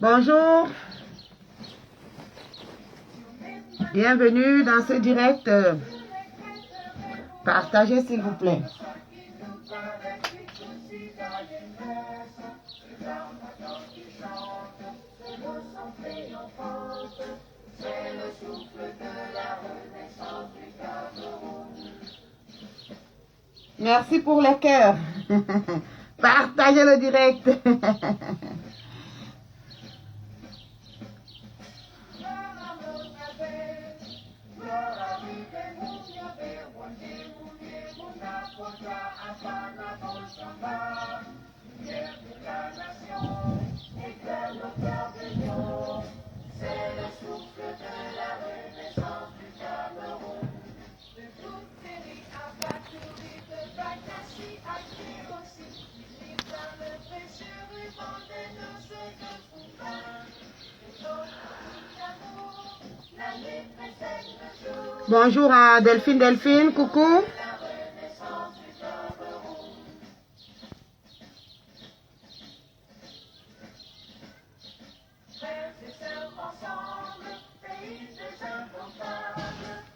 Bonjour, bienvenue dans ce direct. Partagez s'il vous plaît. Merci pour les cœurs. Partagez le direct. Bonjour à Delphine, coucou.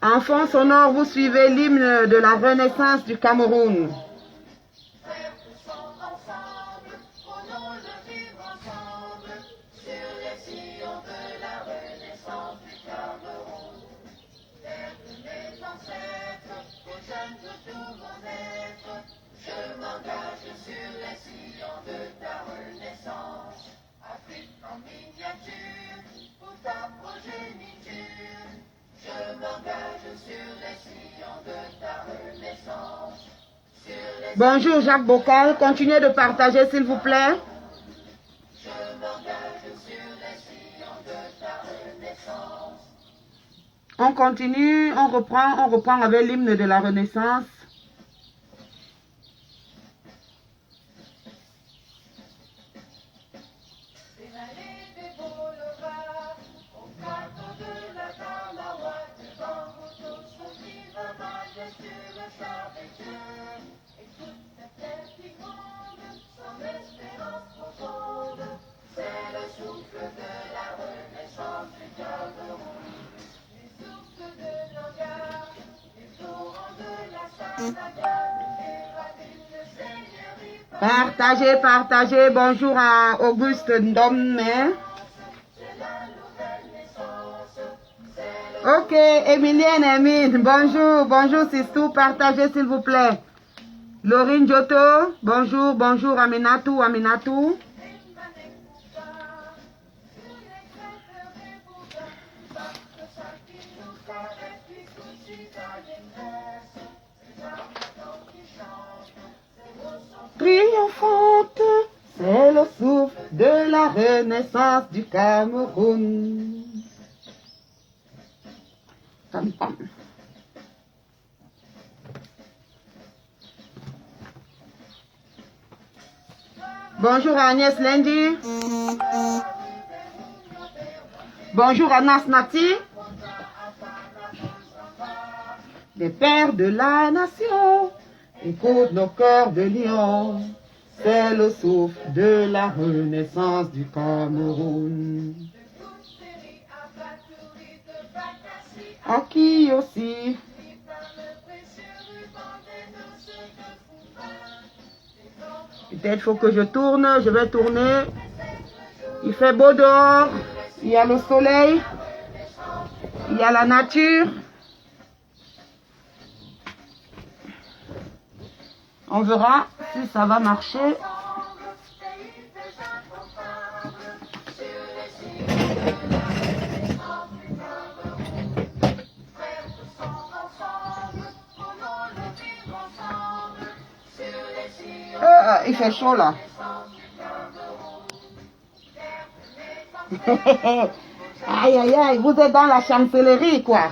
Enfants sonores, vous suivez l'hymne de la Renaissance du Cameroun. Bonjour Jacques Bocal, continuez de partager s'il vous plaît. On continue, on reprend avec l'hymne de la Renaissance. Partagez. Bonjour à Auguste Ndomé. Ok, Emilienne, bonjour Sistou, partagez s'il vous plaît. Laurine Giotto, bonjour Aminatou. Triomphante, c'est le souffle de la Renaissance du Cameroun. Pam, pam. Bonjour Agnès Lendi. Bonjour Anas Nati. Les pères de la nation. Écoute nos cœurs de lion, c'est le souffle de la Renaissance du Cameroun. À qui aussi? Peut-être faut que je tourne, je vais tourner. Il fait beau dehors, il y a le soleil, il y a la nature. On verra si ça va marcher. Il fait chaud là. Aïe aïe aïe, vous êtes dans la chancellerie quoi.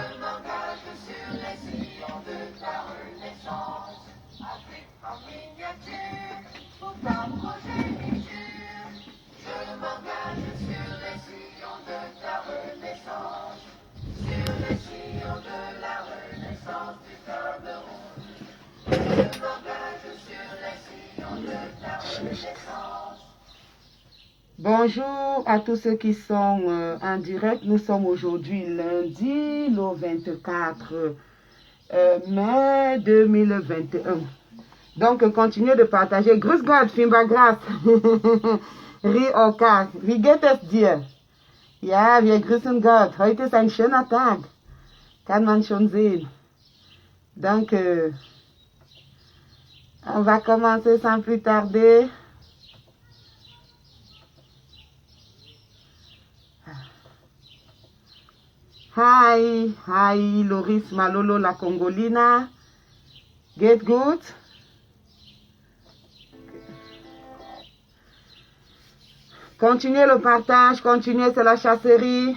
Bonjour à tous ceux qui sont en direct. Nous sommes aujourd'hui lundi, le 24 mai 2021. Donc, continuez de partager. Grüß Gott, Fimba Gras. Ri Oka. Wie geht es dir? Ja, wir grüßen Gott. Heute ist ein schöner Tag. Kann man schon sehen. Donc, on va commencer sans plus tarder. Hi, hi, Loris Malolo, la Congolina. Get good. Continuez le partage, continuez, c'est la chasserie.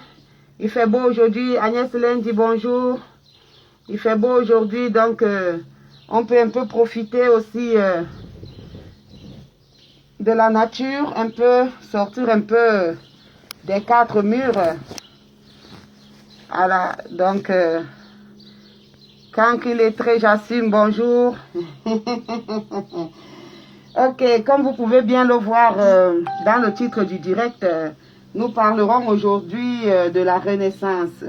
Il fait beau aujourd'hui. Agnès Hélène dit bonjour. Il fait beau aujourd'hui, donc on peut un peu profiter aussi de la nature, un peu sortir un peu des quatre murs. Voilà, donc, quand il est très, j'assume, bonjour. Ok, comme vous pouvez bien le voir dans le titre du direct, nous parlerons aujourd'hui de la Renaissance.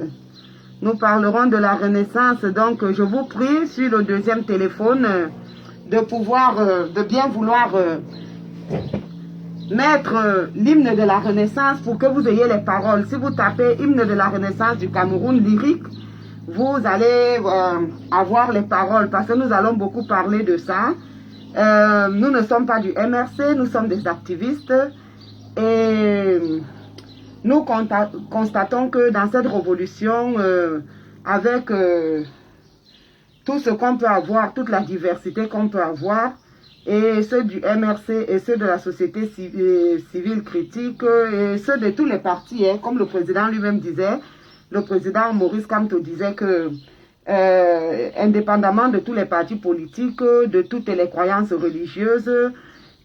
Nous parlerons de la Renaissance, donc je vous prie sur le deuxième téléphone de pouvoir, de bien vouloir mettre l'hymne de la Renaissance pour que vous ayez les paroles. Si vous tapez hymne de la Renaissance du Cameroun lyrique, vous allez avoir les paroles parce que nous allons beaucoup parler de ça. Nous ne sommes pas du MRC, nous sommes des activistes et nous constatons que dans cette révolution, avec tout ce qu'on peut avoir, toute la diversité qu'on peut avoir, et ceux du MRC et ceux de la société civile critique et ceux de tous les partis, hein, comme le président lui-même disait, le président Maurice Kamto disait que indépendamment de tous les partis politiques, de toutes les croyances religieuses,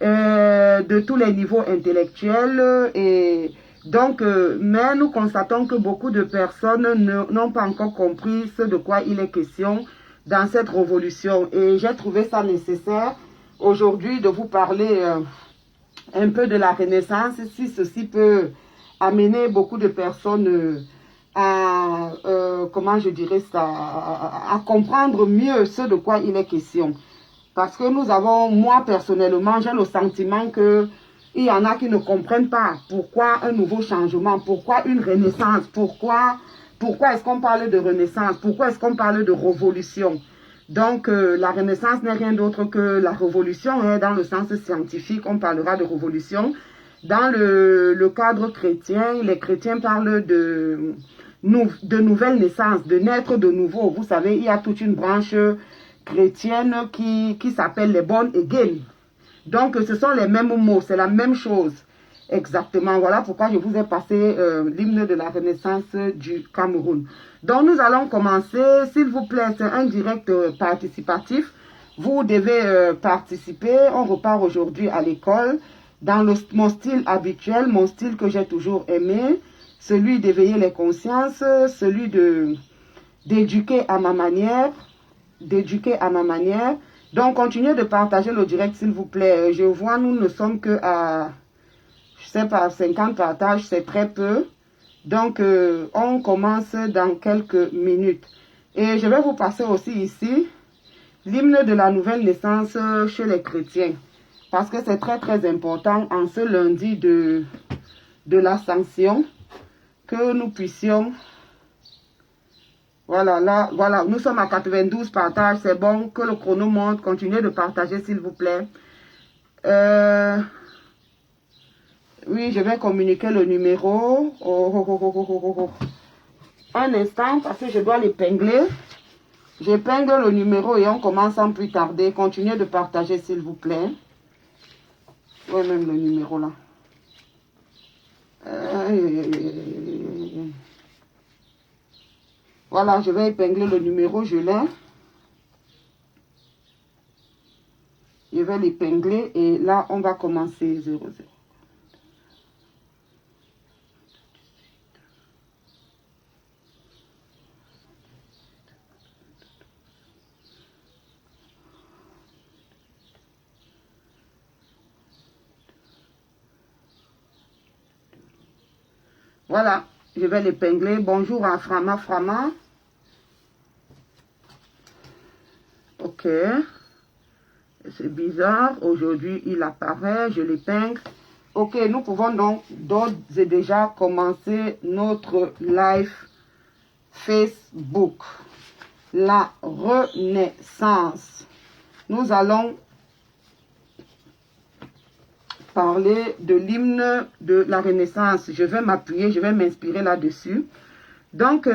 de tous les niveaux intellectuels, et donc, mais nous constatons que beaucoup de personnes n'ont pas encore compris ce de quoi il est question dans cette révolution, et j'ai trouvé ça nécessaire aujourd'hui de vous parler un peu de la Renaissance, si ceci peut amener beaucoup de personnes à, comment je dirais ça, à comprendre mieux ce de quoi il est question. Parce que nous avons, moi personnellement, j'ai le sentiment que il y en a qui ne comprennent pas pourquoi un nouveau changement, pourquoi une renaissance, pourquoi est-ce qu'on parle de renaissance, pourquoi est-ce qu'on parle de révolution. Donc, la Renaissance n'est rien d'autre que la révolution, hein, dans le sens scientifique, on parlera de révolution. Dans le cadre chrétien, les chrétiens parlent de nouvelle naissance, de naître de nouveau. Vous savez, il y a toute une branche chrétienne qui s'appelle les born again. Donc, ce sont les mêmes mots, c'est la même chose. Exactement, voilà pourquoi je vous ai passé l'hymne de la Renaissance du Cameroun. Donc, nous allons commencer. S'il vous plaît, c'est un direct participatif. Vous devez participer. On repart aujourd'hui à l'école dans mon style habituel, mon style que j'ai toujours aimé, celui d'éveiller les consciences, celui d'éduquer à ma manière, Donc, continuez de partager le direct, s'il vous plaît. Je vois, nous ne sommes que à, je sais pas, 50 partages, c'est très peu. Donc, on commence dans quelques minutes. Et je vais vous passer aussi ici l'hymne de la nouvelle naissance chez les chrétiens. Parce que c'est très, très important en ce lundi de l'Ascension que nous puissions Voilà, là, voilà, nous sommes à 92 partages, c'est bon, que le chrono monte, continuez de partager s'il vous plaît. Oui, je vais communiquer le numéro. Un instant, parce que je dois l'épingler. J'épingle le numéro et on commence sans plus tarder. Continuez de partager s'il vous plaît. Oui, même le numéro là. Voilà, je vais épingler le numéro, je l'ai. Je vais l'épingler et là, on va commencer 00. Voilà, je vais l'épingler. Bonjour à Frama Frama. Ok. C'est bizarre. Aujourd'hui, il apparaît. Je l'épingle. Ok, nous pouvons donc d'ores et déjà commencer notre live Facebook. La Renaissance. Nous allons parler de l'hymne de la Renaissance. Je vais m'appuyer, je vais m'inspirer là-dessus. Donc,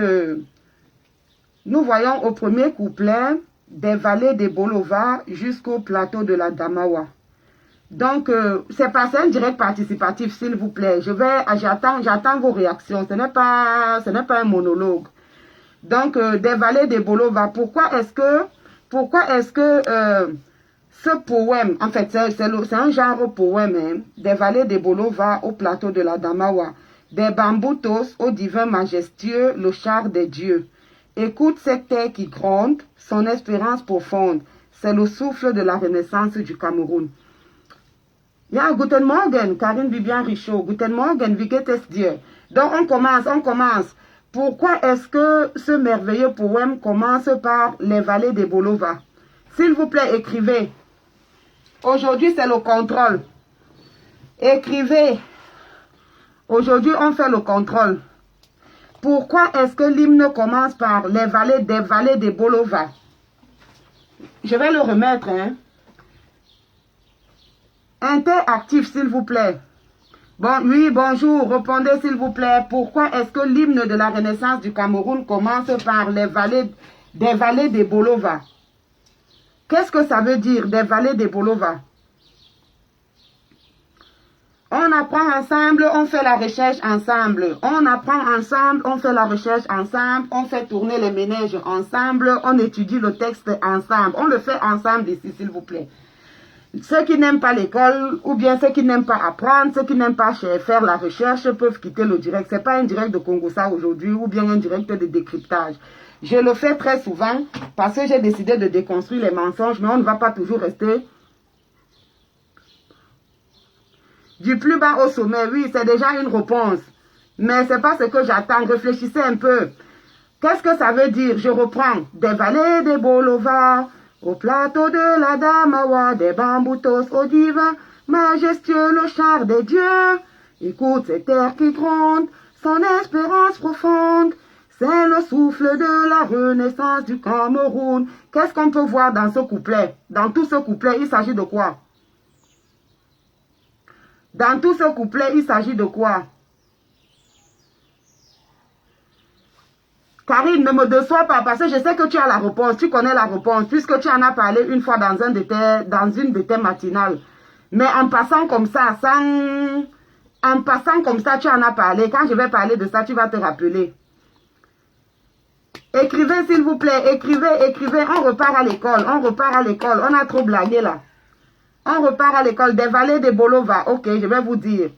nous voyons au premier couplet des vallées des Bolova jusqu'au plateau de la Damawa. Donc, c'est passé un direct participatif, s'il vous plaît. J'attends vos réactions. Ce n'est pas un monologue. Donc, des vallées des Bolova. Pourquoi est-ce que ce poème, en fait, c'est un genre poème, hein, des vallées des Bolova au plateau de la Damawa, des bamboutos au divin majestueux, le char des dieux. Écoute cette terre qui gronde, son espérance profonde. C'est le souffle de la renaissance du Cameroun. Ja, guten Morgen, Karine Vivian Richaud. Guten Morgen, wie geht es dir? Donc, on commence. Pourquoi est-ce que ce merveilleux poème commence par les vallées des Bolova? S'il vous plaît, écrivez. Aujourd'hui, c'est le contrôle. Écrivez. Aujourd'hui, on fait le contrôle. Pourquoi est-ce que l'hymne commence par les vallées des Bolova? Je vais le remettre, hein. Interactif, s'il vous plaît. Bon, oui, bonjour, répondez s'il vous plaît. Pourquoi est-ce que l'hymne de la Renaissance du Cameroun commence par des vallées des Bolova? Qu'est-ce que ça veut dire, des vallées des Bolova? On apprend ensemble, on fait la recherche ensemble. On apprend ensemble, on fait la recherche ensemble. On fait tourner les ménages ensemble. On étudie le texte ensemble. On le fait ensemble ici, s'il vous plaît. Ceux qui n'aiment pas l'école, ou bien ceux qui n'aiment pas apprendre, ceux qui n'aiment pas faire la recherche, peuvent quitter le direct. Ce n'est pas un direct de Congossa aujourd'hui, ou bien un direct de décryptage. Je le fais très souvent, parce que j'ai décidé de déconstruire les mensonges, mais on ne va pas toujours rester du plus bas au sommet. Oui, c'est déjà une réponse. Mais ce n'est pas ce que j'attends. Réfléchissez un peu. Qu'est-ce que ça veut dire? Je reprends. Des vallées des Bolova, au plateau de la Damawa, des bamboutos au divin, majestueux le char des dieux. Écoute cette terre qui gronde, son espérance profonde. C'est le souffle de la renaissance du Cameroun. Qu'est-ce qu'on peut voir dans ce couplet? Dans tout ce couplet, il s'agit de quoi? Dans tout ce couplet, il s'agit de quoi? Karine, ne me déçois pas parce que je sais que tu as la réponse, tu connais la réponse, puisque tu en as parlé une fois dans une de tes matinales. Mais en passant comme ça, tu en as parlé. Quand je vais parler de ça, tu vas te rappeler. Écrivez s'il vous plaît, écrivez. On repart à l'école, On a trop blagué là. On repart à l'école. Des vallées de Bolova, ok, je vais vous dire.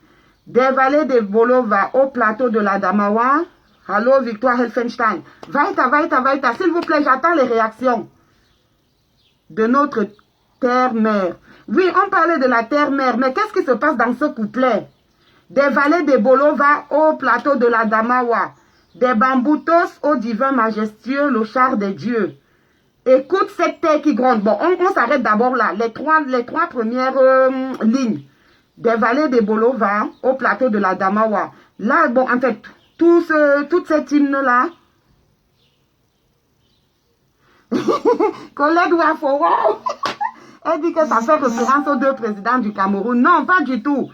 Des vallées de Bolova au plateau de la Damawa. Allô, Victoire Helfenstein. Vaita. S'il vous plaît, j'attends les réactions de notre terre-mère. Oui, on parlait de la terre-mère, mais qu'est-ce qui se passe dans ce couplet? Des vallées de Bolova au plateau de la Damawa. Des bamboutos au divin majestueux, le char des dieux. Écoute cette terre qui gronde. Bon, on s'arrête d'abord là. Les trois premières lignes. Des vallées de Bolova au plateau de la Damawa. Là, bon, en fait, toute cette hymne-là, Colette Wafo, wow. Elle dit que ça fait référence aux deux présidents du Cameroun. Non, pas du tout.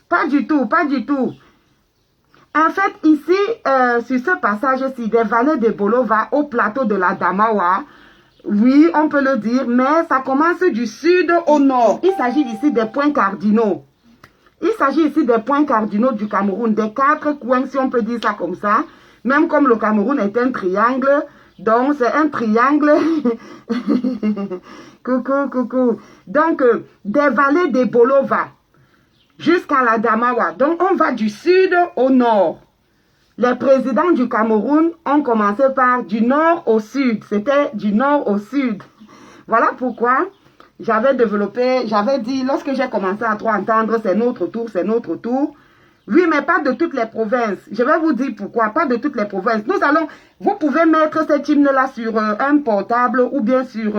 Pas du tout, pas du tout. En fait, ici, sur ce passage-ci, des vallées de Bolova au plateau de la Damawa, oui, on peut le dire, mais ça commence du sud au nord. Il s'agit ici des points cardinaux. Il s'agit ici des points cardinaux du Cameroun, des 4 coins, si on peut dire ça comme ça. Même comme le Cameroun est un triangle, donc c'est un triangle. Coucou, coucou. Donc, des vallées de Bolova jusqu'à la Damawa. Donc, on va du sud au nord. Les présidents du Cameroun ont commencé par du nord au sud. C'était du nord au sud. Voilà pourquoi j'avais dit, lorsque j'ai commencé à trop entendre, c'est notre tour, c'est notre tour. Oui, mais pas de toutes les provinces. Je vais vous dire pourquoi, pas de toutes les provinces. Vous pouvez mettre cet hymne-là sur un portable ou bien sur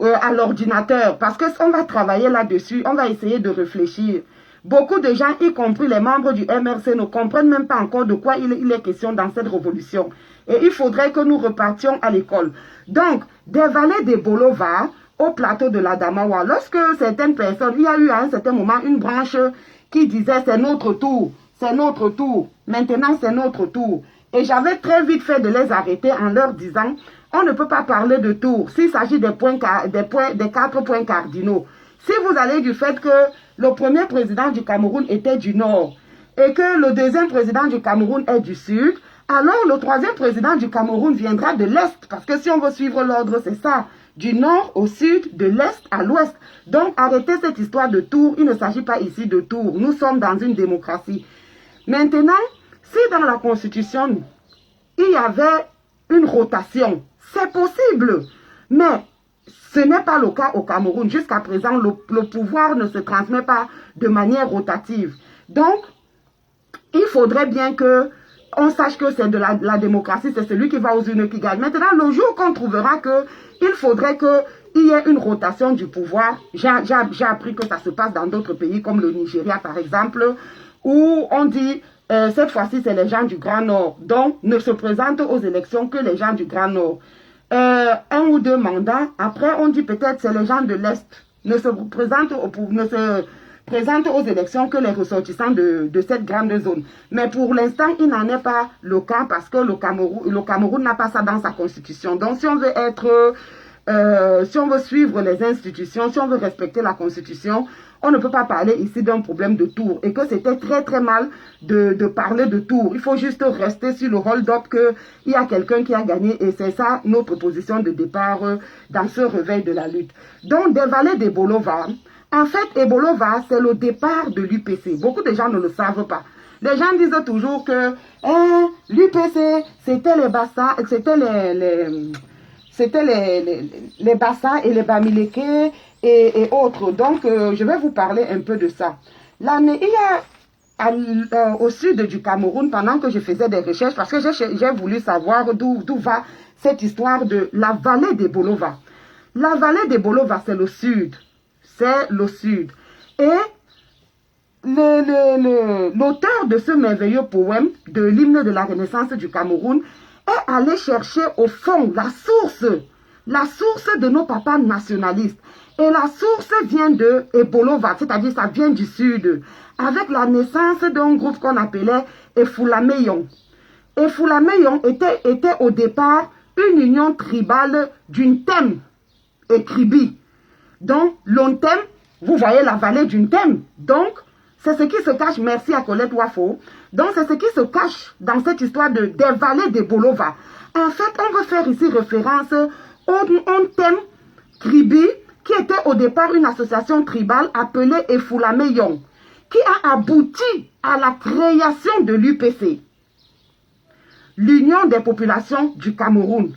à l'ordinateur. Parce qu'on va travailler là-dessus, on va essayer de réfléchir. Beaucoup de gens, y compris les membres du MRC, ne comprennent même pas encore de quoi il est question dans cette révolution. Et il faudrait que nous repartions à l'école. Donc, des vallées de Bolova au plateau de la Damawa, lorsque certaines personnes, il y a eu à un certain moment une branche qui disait c'est notre tour, c'est notre tour, maintenant c'est notre tour. Et j'avais très vite fait de les arrêter en leur disant, on ne peut pas parler de tour s'il s'agit des 4 points cardinaux. Si vous allez du fait que le premier président du Cameroun était du nord et que le deuxième président du Cameroun est du sud, alors le troisième président du Cameroun viendra de l'est, parce que si on veut suivre l'ordre, c'est ça, du nord au sud, de l'est à l'ouest. Donc arrêtez cette histoire de tour, il ne s'agit pas ici de tour, nous sommes dans une démocratie. Maintenant, si dans la Constitution, il y avait une rotation, c'est possible, mais ce n'est pas le cas au Cameroun. Jusqu'à présent, le pouvoir ne se transmet pas de manière rotative. Donc, il faudrait bien que on sache que c'est de la démocratie, c'est celui qui va aux urnes qui gagne. Maintenant, le jour qu'on trouvera qu'il faudrait qu'il y ait une rotation du pouvoir, j'ai appris que ça se passe dans d'autres pays comme le Nigeria par exemple, où on dit cette fois-ci c'est les gens du Grand Nord, donc ne se présentent aux élections que les gens du Grand Nord. 1 ou 2 mandats, après on dit peut-être c'est les gens de l'Est, ne se présentent aux élections que les ressortissants de cette grande zone. Mais pour l'instant, il n'en est pas le cas parce que le Cameroun n'a pas ça dans sa constitution. Donc si on veut si on veut suivre les institutions, si on veut respecter la constitution, on ne peut pas parler ici d'un problème de tour et que c'était très très mal de parler de tour. Il faut juste rester sur le hold-up qu'il y a quelqu'un qui a gagné et c'est ça notre position de départ dans ce réveil de la lutte. Donc des vallées de Bolova, en fait Ebolova c'est le départ de l'UPC. Beaucoup de gens ne le savent pas. Les gens disent toujours que l'UPC c'était les Bassa, c'était les Bassa et les Bamileke et autres. Donc, je vais vous parler un peu de ça. Il y a au sud du Cameroun, pendant que je faisais des recherches, parce que j'ai voulu savoir d'où va cette histoire de la vallée de Bolova. La vallée de Bolova, c'est le sud. C'est le sud. Et l'auteur de ce merveilleux poème, de l'hymne de la Renaissance du Cameroun, est allé chercher au fond la source de nos papas nationalistes. Et la source vient de Ebolova, c'est-à-dire ça vient du sud, avec la naissance d'un groupe qu'on appelait Efulameyon. Efulameyon était au départ une union tribale d'une thème et Kribi. Donc, l'Ontem, vous voyez la vallée d'une thème. Donc, c'est ce qui se cache, merci à Colette Wafo. Donc, c'est ce qui se cache dans cette histoire des vallées de Bolova. En fait, on veut faire ici référence au thème Kribi, qui était au départ une association tribale appelée Efulameyon, qui a abouti à la création de l'UPC, l'Union des populations du Cameroun.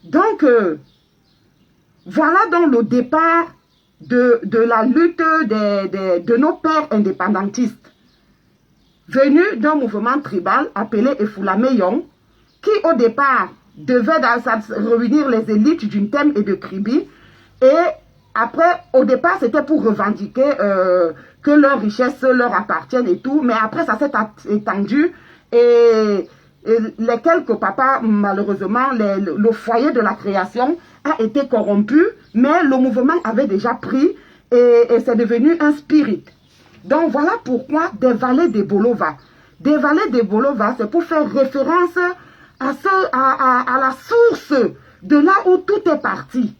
Donc, voilà donc le départ de la lutte de nos pères indépendantistes, venus d'un mouvement tribal appelé Efulameyon, qui au départ devait réunir les élites d'une thème et de Kribi, et après, au départ, c'était pour revendiquer que leurs richesses leur appartiennent et tout, mais après, ça s'est étendu et lesquels que papa, malheureusement, le foyer de la création a été corrompu, mais le mouvement avait déjà pris et c'est devenu un spirit. Donc voilà pourquoi des vallées de Bolova. Des vallées de Bolova, c'est pour faire référence à la source de là où tout est parti.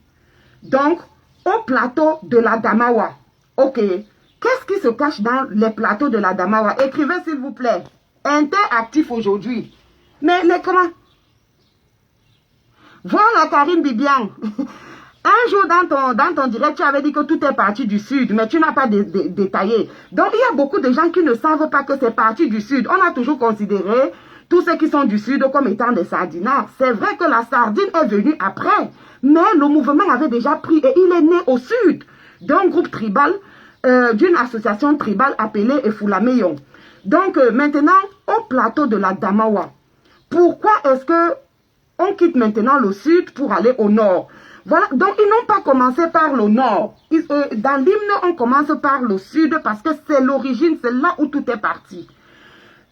Donc, au plateau de la Damawa. Ok. Qu'est-ce qui se cache dans les plateaux de la Damawa? Écrivez s'il vous plaît. Interactif aujourd'hui. Mais les comment? Voilà Karine Bibian. Un jour dans ton direct, tu avais dit que tout est parti du sud, mais tu n'as pas détaillé. Donc, il y a beaucoup de gens qui ne savent pas que c'est parti du sud. On a toujours considéré tous ceux qui sont du sud comme étant des sardinards. C'est vrai que la sardine est venue après, mais le mouvement avait déjà pris et il est né au sud d'un groupe tribal, d'une association tribale appelée Efulameyon. Donc, maintenant, au plateau de la Damawa, pourquoi est-ce que on quitte maintenant le sud pour aller au nord? Voilà, donc ils n'ont pas commencé par le nord. Dans l'hymne, on commence par le sud parce que c'est l'origine, c'est là où tout est parti.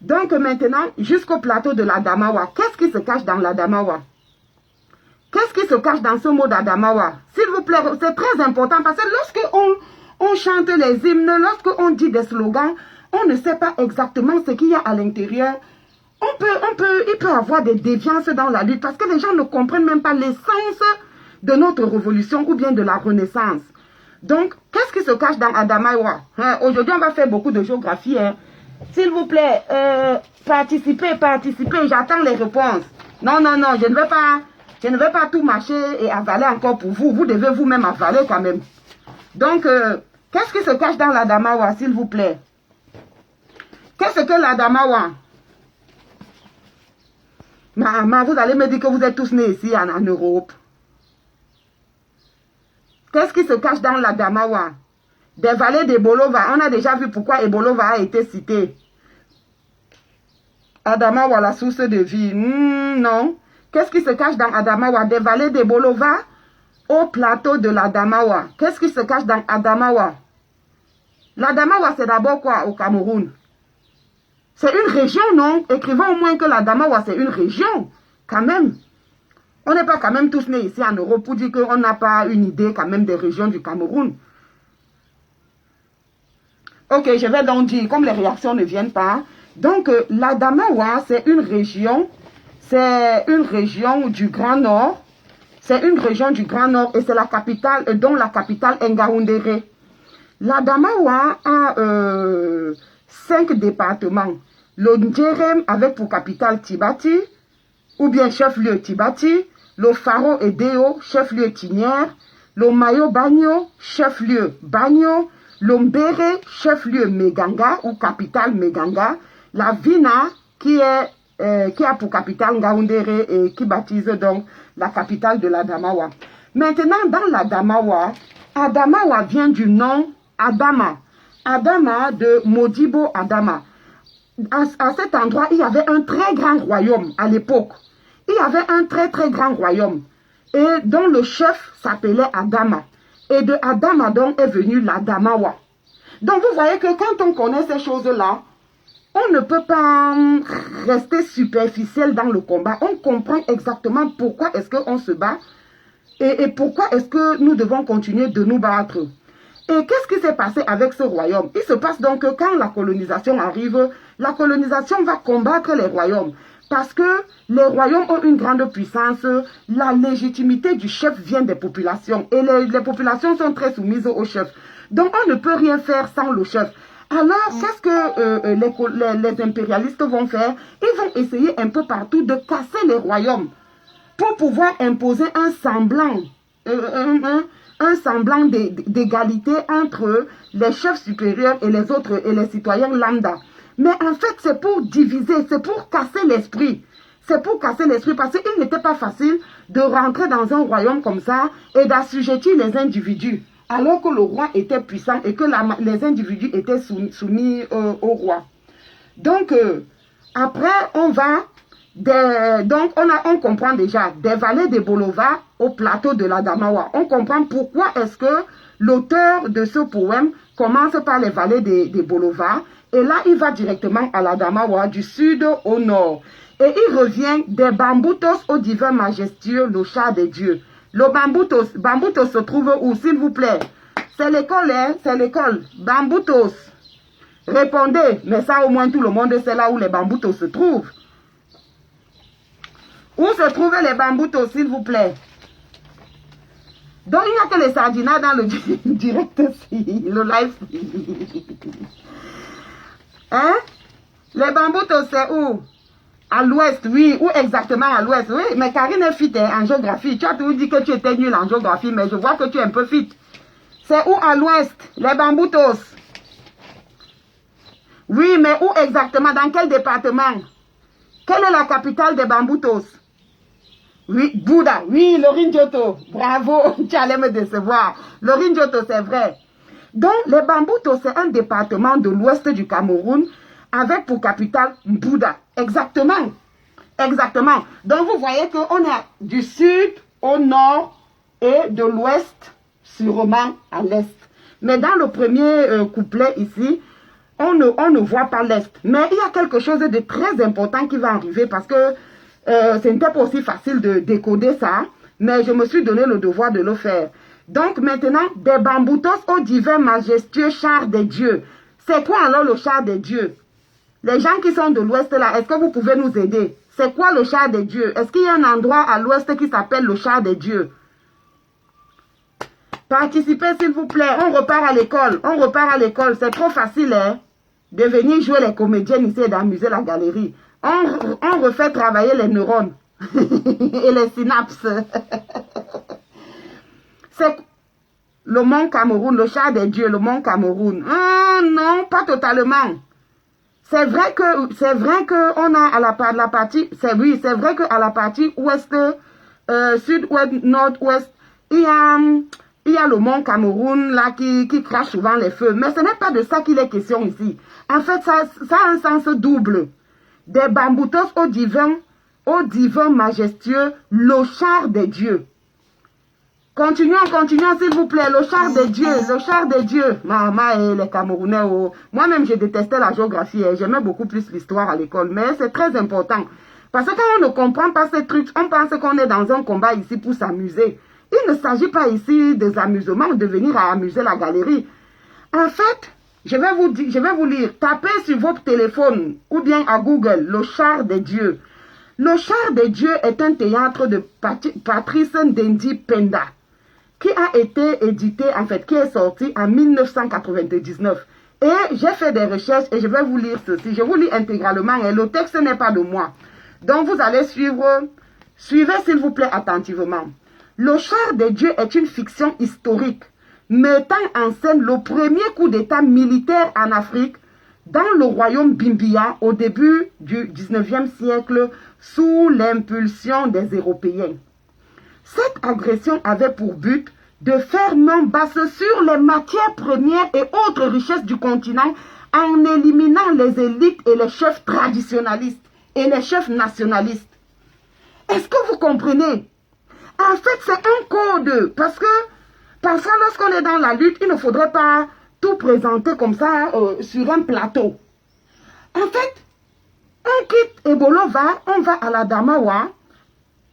Donc maintenant, jusqu'au plateau de la Damawa, qu'est-ce qui se cache dans la Damawa? Qu'est-ce qui se cache dans ce mot d'Adamawa? S'il vous plaît, c'est très important parce que lorsque on chante les hymnes, lorsque on dit des slogans, on ne sait pas exactement ce qu'il y a à l'intérieur. Il peut y avoir des déviances dans la lutte parce que les gens ne comprennent même pas l'essence de notre révolution ou bien de la renaissance. Donc, qu'est-ce qui se cache dans Adamawa? Aujourd'hui, on va faire beaucoup de géographie. S'il vous plaît, participez, j'attends les réponses. Non, je ne vais pas tout mâcher et avaler encore pour vous. Vous devez vous-même avaler quand même. Donc, qu'est-ce qui se cache dans l'Adamawa, s'il vous plaît? Qu'est-ce que l'Adamawa? Maman, vous allez me dire que vous êtes tous nés ici en Europe. Qu'est-ce qui se cache dans la Damawa? Des vallées d'Ebolova. On a déjà vu pourquoi Ebolova a été cité. Adamawa, la source de vie. Non. Qu'est-ce qui se cache dans Adamawa? Des vallées d'Ebolova au plateau de la Damawa. Qu'est-ce qui se cache dans Adamawa? La Damawa, c'est d'abord quoi au Cameroun? C'est une région, non? Écrivons au moins que la Damawa, c'est une région. Quand même. On n'est pas quand même tous nés ici en Europe pour dire qu'on n'a pas une idée quand même des régions du Cameroun. Ok, je vais donc dire, comme les réactions ne viennent pas. Donc, la Damawa, c'est une région du Grand Nord. C'est une région du Grand Nord et c'est la capitale, dont la capitale est Ngaoundéré. La Damawa a 5 départements. Le Ndjerem avec pour capitale Tibati, ou bien chef-lieu Tibati, le Faro et Deo, chef-lieu Tinière, le Mayo Bagno, chef-lieu Bagno, le Mbere, chef-lieu Meganga ou capitale Meganga, la Vina qui a pour capitale Ngaoundéré et qui baptise donc la capitale de la Damawa. Maintenant, dans la Damawa, Adamawa vient du nom Adama. Adama de Modibo Adama. À cet endroit, il y avait un très grand royaume à l'époque. Il y avait un très grand royaume et dont le chef s'appelait Adama. Et de Adama donc est venu la Damawa. Donc vous voyez que quand on connaît ces choses-là, on ne peut pas rester superficiel dans le combat. On comprend exactement pourquoi est-ce qu'on se bat et pourquoi est-ce que nous devons continuer de nous battre. Et qu'est-ce qui s'est passé avec ce royaume? Il se passe donc que quand la colonisation arrive, la colonisation va combattre les royaumes. Parce que les royaumes ont une grande puissance, la légitimité du chef vient des populations. Et les populations sont très soumises au chef. Donc on ne peut rien faire sans le chef. Alors, qu'est-ce que les impérialistes vont faire? Ils vont essayer un peu partout de casser les royaumes pour pouvoir imposer un semblant, d'égalité entre les chefs supérieurs et les autres, et les citoyens lambda. Mais en fait, c'est pour diviser, c'est pour casser l'esprit. C'est pour casser l'esprit parce qu'il n'était pas facile de rentrer dans un royaume comme ça et d'assujettir les individus. Alors que le roi était puissant et que les individus étaient soumis au roi. Donc, après, on comprend déjà des vallées de Bolova au plateau de la Damawa. On comprend pourquoi est-ce que l'auteur de ce poème commence par les vallées de Bolova. Et là, il va directement à la Damawa du sud au nord. Et il revient des bamboutos au divin majestueux, le char des dieux. Le bamboutos se trouve où, s'il vous plaît? C'est l'école, hein? C'est l'école. Bamboutos. Répondez, mais ça au moins tout le monde sait là où les bamboutos se trouvent. Où se trouvent les bamboutos, s'il vous plaît? Donc il n'y a que les sardinas dans le direct, le live. Hein? Les bamboutos, c'est où? À l'ouest, oui. Où exactement à l'ouest? Oui, mais Karine est fit hein, en géographie. Tu as toujours dit que tu étais nul en géographie, mais je vois que tu es un peu fit. C'est où à l'ouest? Les bamboutos. Oui, mais où exactement? Dans quel département? Quelle est la capitale des bamboutos? Oui, Bouddha. Oui, Lorin-Dioto. Bravo, tu allais me décevoir. Lorin-Dioto, c'est vrai. Donc, les bamboutos, c'est un département de l'ouest du Cameroun avec pour capitale Bouddha. Exactement. Exactement. Donc, vous voyez qu'on est du sud au nord et de l'ouest sûrement à l'est. Mais dans le premier couplet ici, on ne voit pas l'est. Mais il y a quelque chose de très important qui va arriver parce que ce n'était pas aussi facile de décoder ça, mais je me suis donné le devoir de le faire. Donc maintenant, des bamboutos au divin majestueux char des dieux. C'est quoi alors le char des dieux? Les gens qui sont de l'ouest là, est-ce que vous pouvez nous aider? C'est quoi le char des dieux? Est-ce qu'il y a un endroit à l'ouest qui s'appelle le char des dieux? Participez s'il vous plaît, on repart à l'école, on repart à l'école, c'est trop facile hein, de venir jouer les comédiennes ici et d'amuser la galerie. On refait travailler les neurones et les synapses. C'est le mont Cameroun, le char des dieux, le mont Cameroun. Non, pas totalement. C'est vrai que on a à la partie, c'est vrai que à la partie ouest, sud-ouest, nord-ouest, il y a le mont Cameroun là qui crache souvent les feux. Mais ce n'est pas de ça qu'il est question ici. En fait, ça a un sens double. Des bamboutos au divin majestueux, le char des dieux. Continuons s'il vous plaît, le char des dieux, le char des dieux. Maman et les Camerounais, oh. Moi-même je détestais la géographie, j'aimais beaucoup plus l'histoire à l'école, mais c'est très important. Parce que quand on ne comprend pas ces trucs, on pense qu'on est dans un combat ici pour s'amuser. Il ne s'agit pas ici des amusements, de venir à amuser la galerie. En fait, je vais vous lire, tapez sur votre téléphone ou bien à Google, le char des dieux. Le char des dieux est un théâtre de Patrice Ndendi Penda, qui a été édité, en fait, qui est sorti en 1999. Et j'ai fait des recherches et je vais vous lire ceci. Je vous lis intégralement et le texte n'est pas de moi. Donc vous allez suivre, suivez s'il vous plaît attentivement. Le char des dieux est une fiction historique mettant en scène le premier coup d'état militaire en Afrique dans le royaume Bimbia au début du 19e siècle sous l'impulsion des Européens. Cette agression avait pour but de faire main basse sur les matières premières et autres richesses du continent en éliminant les élites et les chefs traditionnalistes et les chefs nationalistes. Est-ce que vous comprenez? En fait, c'est un code parce que parfois, lorsqu'on est dans la lutte, il ne faudrait pas tout présenter comme ça sur un plateau. En fait, on quitte Ebolova, on va à la Damawa.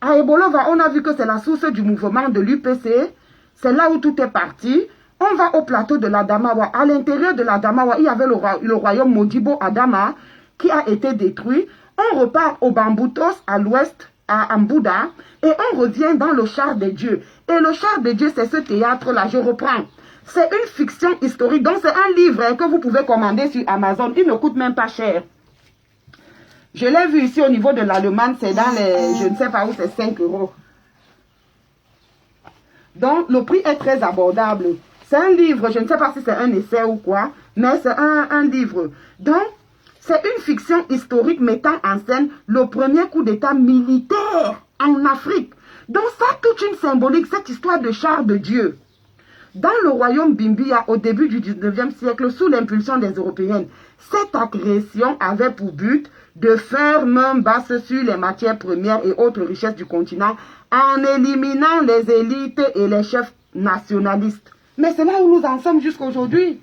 À Ebolova, on a vu que c'est la source du mouvement de l'UPC. C'est là où tout est parti. On va au plateau de la Damawa. À l'intérieur de la Damawa, il y avait le royaume Modibo Adama qui a été détruit. On repart au Bamboutos à l'ouest, à Mbouda, et on revient dans le char des dieux. Et le char des dieux, c'est ce théâtre-là, je reprends. C'est une fiction historique, donc c'est un livre que vous pouvez commander sur Amazon. Il ne coûte même pas cher. Je l'ai vu ici au niveau de l'Allemagne, c'est dans les, je ne sais pas où, c'est 5 €. Donc, le prix est très abordable. C'est un livre, je ne sais pas si c'est un essai ou quoi, mais c'est un livre. Donc, c'est une fiction historique mettant en scène le premier coup d'état militaire en Afrique. Donc, ça a toute une symbolique, cette histoire de char de Dieu. Dans le royaume Bimbia, au début du 19e siècle, sous l'impulsion des Européennes, cette agression avait pour but de faire main basse sur les matières premières et autres richesses du continent en éliminant les élites et les chefs nationalistes. Mais c'est là où nous en sommes jusqu'aujourd'hui.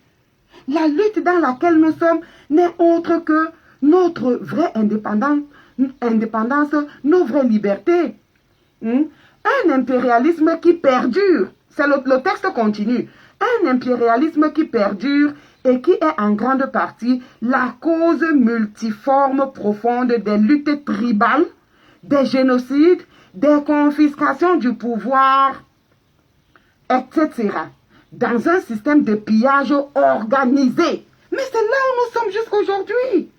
La lutte dans laquelle nous sommes n'est autre que notre vraie indépendance, indépendance, nos vraies libertés. Un impérialisme qui perdure. Le texte continue. Un impérialisme qui perdure et qui est en grande partie la cause multiforme profonde des luttes tribales, des génocides, des confiscations du pouvoir, etc. Dans un système de pillage organisé. Mais c'est là où nous sommes jusqu'aujourd'hui.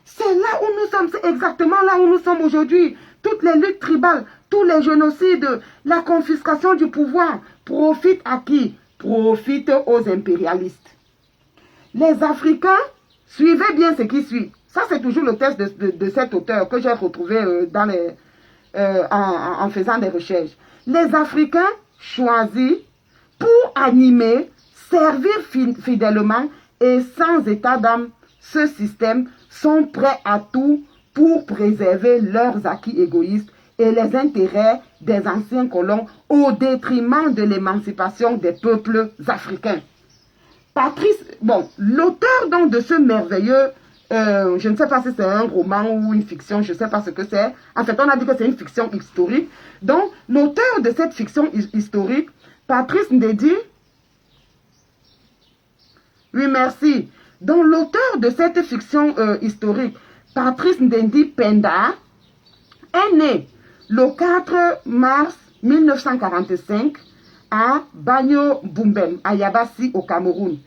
C'est là où nous sommes, c'est exactement là où nous sommes aujourd'hui. Toutes les luttes tribales, tous les génocides, la confiscation du pouvoir profitent à qui? Profitent aux impérialistes. Les Africains, suivez bien ce qui suit. Ça, c'est toujours le texte de cet auteur que j'ai retrouvé en faisant des recherches. Les Africains choisis pour animer, servir fidèlement et sans état d'âme ce système sont prêts à tout pour préserver leurs acquis égoïstes et les intérêts des anciens colons au détriment de l'émancipation des peuples africains. L'auteur donc de ce merveilleux, je ne sais pas si c'est un roman ou une fiction, je ne sais pas ce que c'est. En fait, on a dit que c'est une fiction historique. Donc, l'auteur de cette fiction historique, Patrice Ndedi, oui, merci. Donc, l'auteur de cette fiction historique, Patrice Ndedi Penda, est né le 4 mars 1945 à Banyo-Bumbem, à Yabassi, au Cameroun.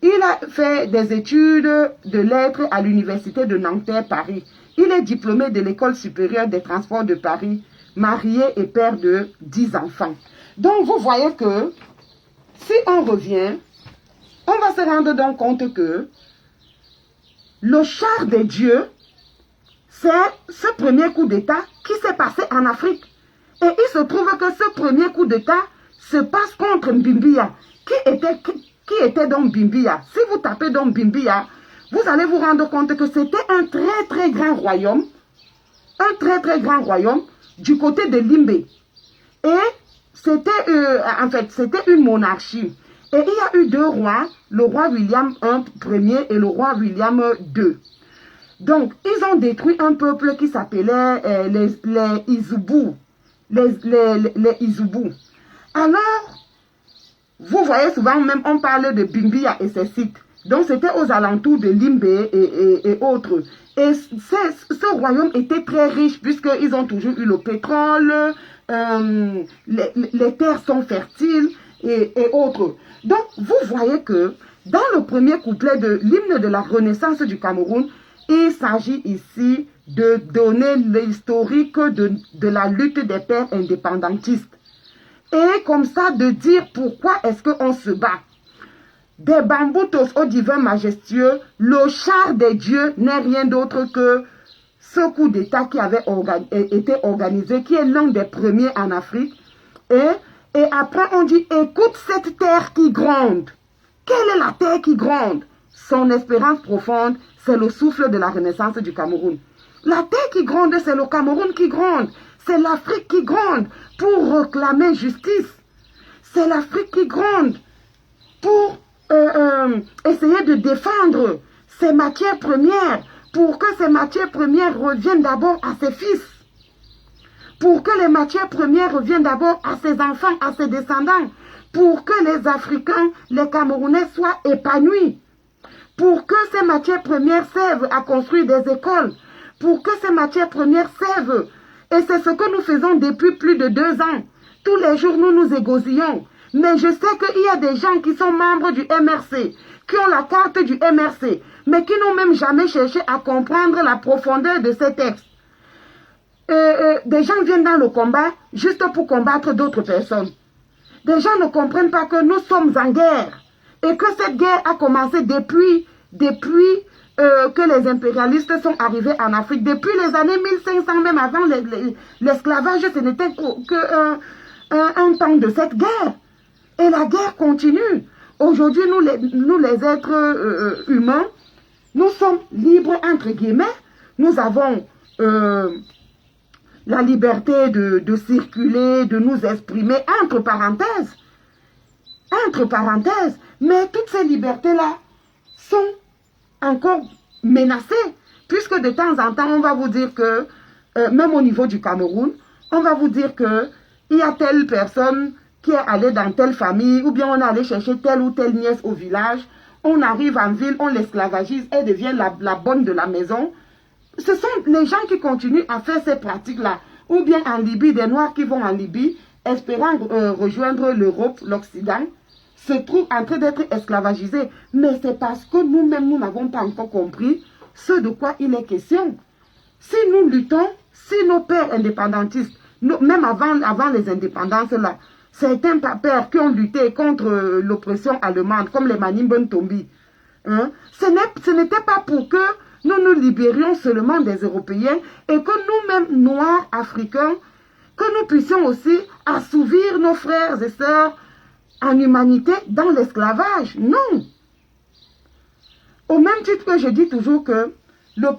Il a fait des études de lettres à l'université de Nanterre, Paris. Il est diplômé de l'école supérieure des transports de Paris, marié et père de 10 enfants. Donc, vous voyez que, si on revient, on va se rendre donc compte que le char des dieux, c'est ce premier coup d'État qui s'est passé en Afrique. Et il se trouve que ce premier coup d'État se passe contre Mbimbia. Qui était donc Mbimbia? Si vous tapez donc Mbimbia, vous allez vous rendre compte que c'était un très très grand royaume. Un très très grand royaume du côté de Limbe. Et c'était c'était une monarchie. Et il y a eu 2 rois, le roi William Ier et le roi William II. Donc, ils ont détruit un peuple qui s'appelait les Izoubou. Les Izoubou. Alors, vous voyez souvent même, on parle de Bimbia et ses sites. Donc, c'était aux alentours de Limbe et autres. Et ce royaume était très riche puisqu'ils ont toujours eu le pétrole, les terres sont fertiles et autres. Donc, vous voyez que dans le premier couplet de l'hymne de la Renaissance du Cameroun, il s'agit ici de donner l'historique de la lutte des pères indépendantistes. Et comme ça, de dire pourquoi est-ce qu'on se bat. Des bamboutos au divin majestueux, le char des dieux n'est rien d'autre que ce coup d'État qui avait été organisé, qui est l'un des premiers en Afrique. Et après, on dit, écoute cette terre qui gronde. Quelle est la terre qui gronde? Son espérance profonde, c'est le souffle de la renaissance du Cameroun. La terre qui gronde, c'est le Cameroun qui gronde. C'est l'Afrique qui gronde pour réclamer justice. C'est l'Afrique qui gronde pour essayer de défendre ses matières premières, pour que ces matières premières reviennent d'abord à ses fils. Pour que les matières premières reviennent d'abord à ses enfants, à ses descendants. Pour que les Africains, les Camerounais soient épanouis. Pour que ces matières premières servent à construire des écoles. Pour que ces matières premières servent. Et c'est ce que nous faisons depuis plus de 2 ans. Tous les jours, nous nous égosillons. Mais je sais qu'il y a des gens qui sont membres du MRC, qui ont la carte du MRC, mais qui n'ont même jamais cherché à comprendre la profondeur de ces textes. Des gens viennent dans le combat juste pour combattre d'autres personnes. Des gens ne comprennent pas que nous sommes en guerre et que cette guerre a commencé depuis que les impérialistes sont arrivés en Afrique. Depuis les années 1500, même avant l'esclavage, ce n'était qu'un temps de cette guerre. Et la guerre continue. Aujourd'hui, nous les êtres humains, nous sommes libres entre guillemets. Nous avons la liberté de circuler, de nous exprimer, entre parenthèses. Entre parenthèses. Mais toutes ces libertés-là sont encore menacées Puisque de temps en temps, on va vous dire que, même au niveau du Cameroun, on va vous dire que il y a telle personne qui est allée dans telle famille, ou bien on est allé chercher telle ou telle nièce au village, on arrive en ville, on l'esclavagise, elle devient la bonne de la maison. Ce sont les gens qui continuent à faire ces pratiques-là. Ou bien en Libye, des Noirs qui vont en Libye, espérant rejoindre l'Europe, l'Occident, se trouvent en train d'être esclavagisés. Mais c'est parce que nous-mêmes, nous n'avons pas encore compris ce de quoi il est question. Si nous luttons, si nos pères indépendantistes, même avant les indépendances là, certains pères qui ont lutté contre l'oppression allemande, comme les Manimben Tombi, hein, ce n'était pas pour que nous nous libérions seulement des Européens et que nous-mêmes, Noirs, Africains, que nous puissions aussi assouvir nos frères et sœurs en humanité dans l'esclavage. Non. Au même titre que je dis toujours que le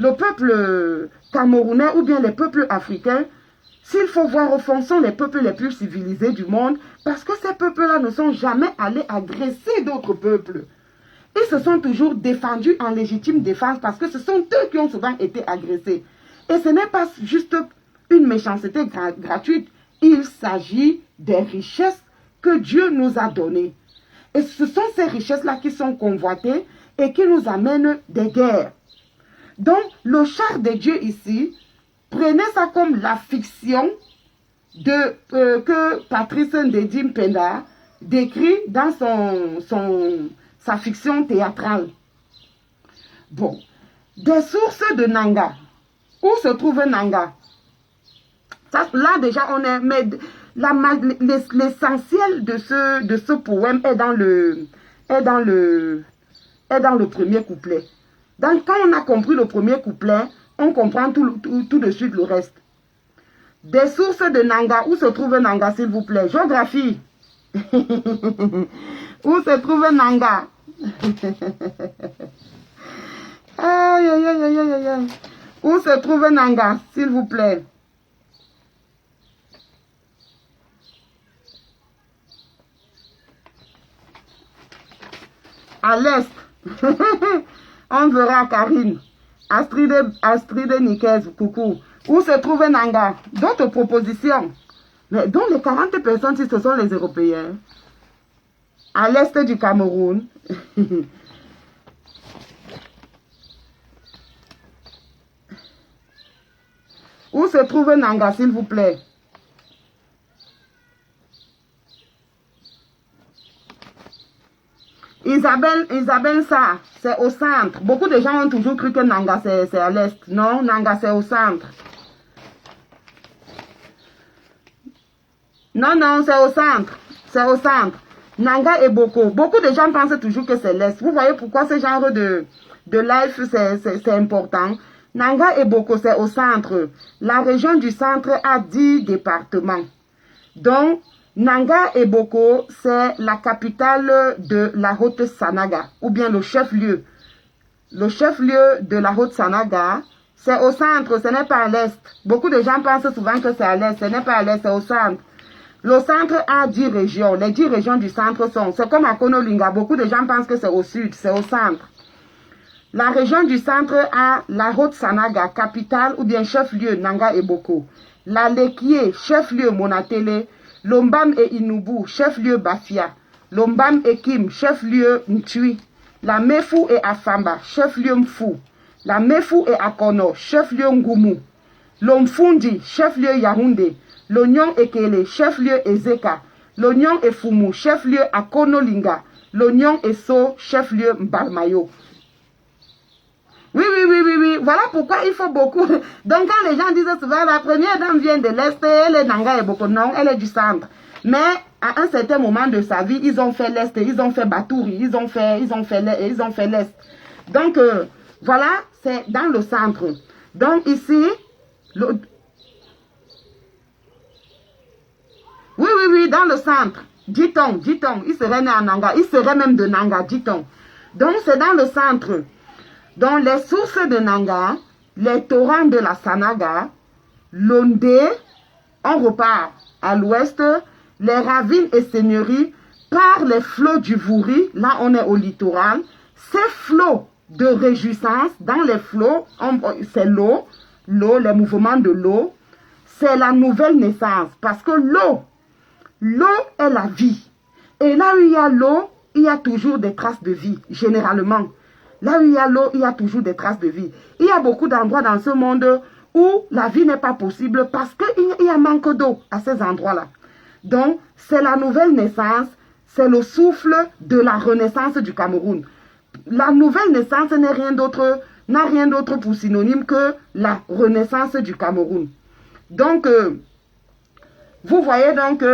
peuple camerounais ou bien les peuples africains, s'il faut voir au fond, sont les peuples les plus civilisés du monde parce que ces peuples-là ne sont jamais allés agresser d'autres peuples. Ils se sont toujours défendus en légitime défense parce que ce sont eux qui ont souvent été agressés. Et ce n'est pas juste une méchanceté gratuite. Il s'agit des richesses que Dieu nous a données. Et ce sont ces richesses-là qui sont convoitées et qui nous amènent des guerres. Donc, le char de Dieu ici, prenez ça comme la fiction que Patrice Ndedi Mpenda décrit dans sa fiction théâtrale. Bon, des sources de Nanga. Où se trouve Nanga? Ça, là déjà, on est... Mais l'essentiel de ce poème est dans le premier couplet. Donc, quand on a compris le premier couplet, on comprend tout de suite le reste. Des sources de Nanga. Où se trouve Nanga, s'il vous plaît? Géographie. Où se trouve Nanga? Aïe, aïe, aïe, aïe, aïe, aïe. Où se trouve Nanga, s'il vous plaît? À l'est. On verra Karine. Astrid Nikez, coucou. Où se trouve Nanga? D'autres propositions. Mais dont les 40 personnes, si ce sont les Européens. À l'est du Cameroun. Où se trouve Nanga, s'il vous plaît? Isabelle, ça, c'est au centre. Beaucoup de gens ont toujours cru que Nanga, c'est à l'est. Non, Nanga, c'est au centre. Non, non, c'est au centre. C'est au centre. Nanga et Boko. Beaucoup de gens pensent toujours que c'est l'est. Vous voyez pourquoi ce genre de life, c'est important. Nanga et Boko, c'est au centre. La région du centre a 10 départements. Donc, Nanga et Boko, c'est la capitale de la Haute-Sanaga, ou bien le chef-lieu. Le chef-lieu de la Haute-Sanaga, c'est au centre, ce n'est pas à l'est. Beaucoup de gens pensent souvent que c'est à l'est, ce n'est pas à l'est, c'est au centre. Le centre a 10 régions. Les 10 régions du centre sont, c'est comme à Konolinga, beaucoup de gens pensent que c'est au sud, c'est au centre. La région du centre a la Haute-Sanaga, capitale ou bien chef-lieu Nanga et Boko. La Lekie, chef-lieu Monatele. Lombam et Inubu, chef-lieu Bafia. Lombam et Kim, chef-lieu Ntui. La Mefu et Afamba, chef-lieu Mfu. La Mefu et Akono, chef-lieu Ngumu. Lomfundi, chef-lieu Yaoundé. L'Oignon et Kele, chef-lieu Ezeka. L'Oignon et Fumu, chef-lieu Akonolinga. L'Oignon et So, chef-lieu Mbalmayo. Oui. Voilà pourquoi il faut beaucoup. Donc, quand les gens disent souvent, la première dame vient de l'Est, elle est Nanga et Boko. Non, elle est du centre. Mais, à un certain moment de sa vie, ils ont fait l'Est, ils ont fait Batouri, ils ont fait l'Est. Donc, voilà, c'est dans le centre. Donc, ici, oui, dans le centre. Dit-on, il serait né à Nanga, il serait même de Nanga, dit-on. Donc, c'est dans le centre. Donc, les sources de Nanga, les torrents de la Sanaga, l'Ondé, on repart à l'ouest, les ravines et seigneuries, par les flots du Vouri, là on est au littoral. Ces flots de réjouissance dans les flots. C'est l'eau, les mouvements de l'eau. C'est la nouvelle naissance. Parce que l'eau est la vie. Et là où il y a l'eau, il y a toujours des traces de vie, généralement. Là où il y a l'eau, il y a toujours des traces de vie. Il y a beaucoup d'endroits dans ce monde où la vie n'est pas possible parce qu'il y a manque d'eau à ces endroits-là. Donc, c'est la nouvelle naissance, c'est le souffle de la renaissance du Cameroun. La nouvelle naissance n'a rien d'autre pour synonyme que la renaissance du Cameroun. Donc, vous voyez donc,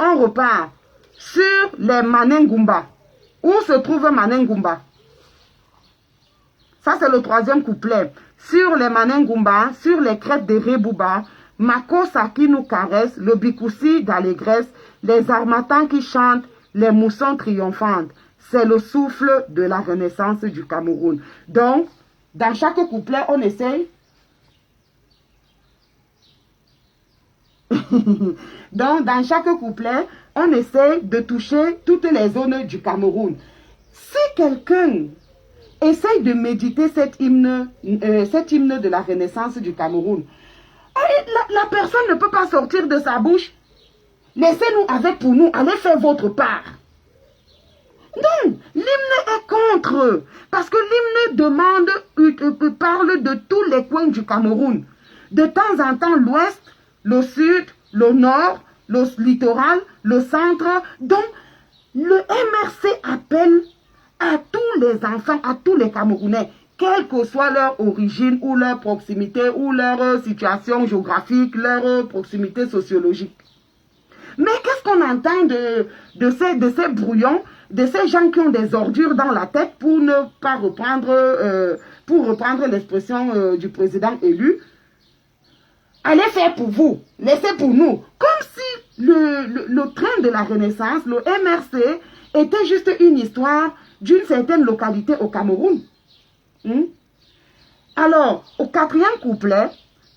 on repart sur les Manengumba. Où se trouve Manengumba? Ça, c'est le troisième couplet. Sur les Manengumba, sur les crêtes de Rebouba, Makosa qui nous caresse, le Bikoussi d'allégresse, les harmatans qui chantent, les moussons triomphantes. C'est le souffle de la renaissance du Cameroun. Donc, dans chaque couplet, on essaye. Donc, dans chaque couplet, on essaie de toucher toutes les zones du Cameroun. Si quelqu'un essaye de méditer cet hymne de la renaissance du Cameroun, la personne ne peut pas sortir de sa bouche. Laissez-nous avec pour nous, allez faire votre part. Non, l'hymne est contre. Parce que l'hymne parle de tous les coins du Cameroun. De temps en temps, l'ouest, le sud, le nord, le littoral, le centre. Donc, le MRC appelle à tous les enfants, à tous les Camerounais, quelle que soit leur origine ou leur proximité ou leur situation géographique, leur proximité sociologique. Mais qu'est-ce qu'on entend de ces brouillons, de ces gens qui ont des ordures dans la tête, pour ne pas reprendre l'expression du président élu? Allez faire pour vous, laissez pour nous. Comme si le train de la Renaissance, le MRC, était juste une histoire d'une certaine localité au Cameroun. Alors, au quatrième couplet,